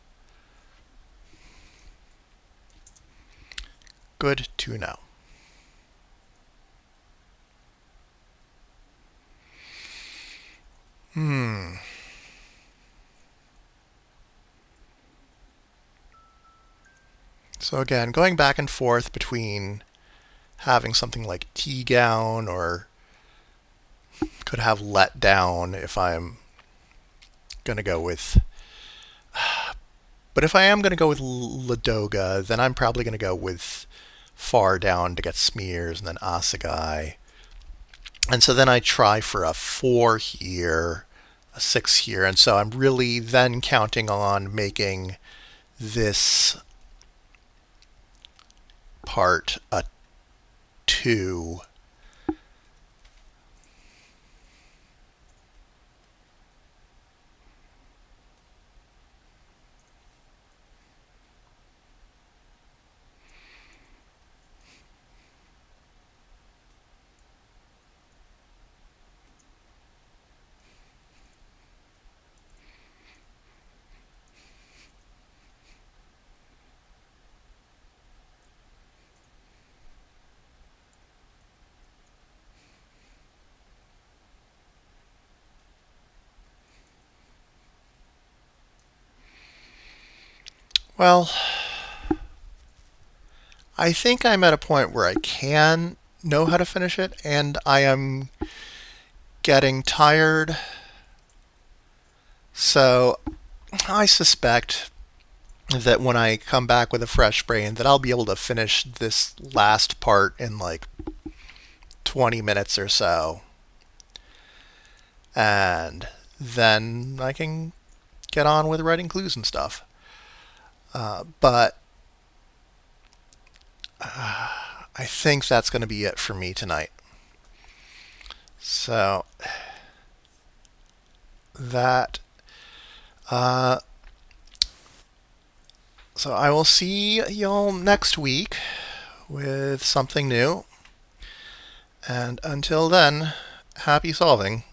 Good to know. So again, going back and forth between having something like tea gown, or could have let down if I'm going to go with... But if I am going to go with Ladoga, then I'm probably going to go with far down to get smears, and then Assegai. And so then I try for a 4 here, a 6 here, and so I'm really then counting on making this part a 2. Well, I think I'm at a point where I can know how to finish it, and I am getting tired. So I suspect that when I come back with a fresh brain, that I'll be able to finish this last part in 20 minutes or so. And then I can get on with writing clues and stuff. But I think that's going to be it for me tonight. So that so I will see y'all next week with something new. And until then, happy solving.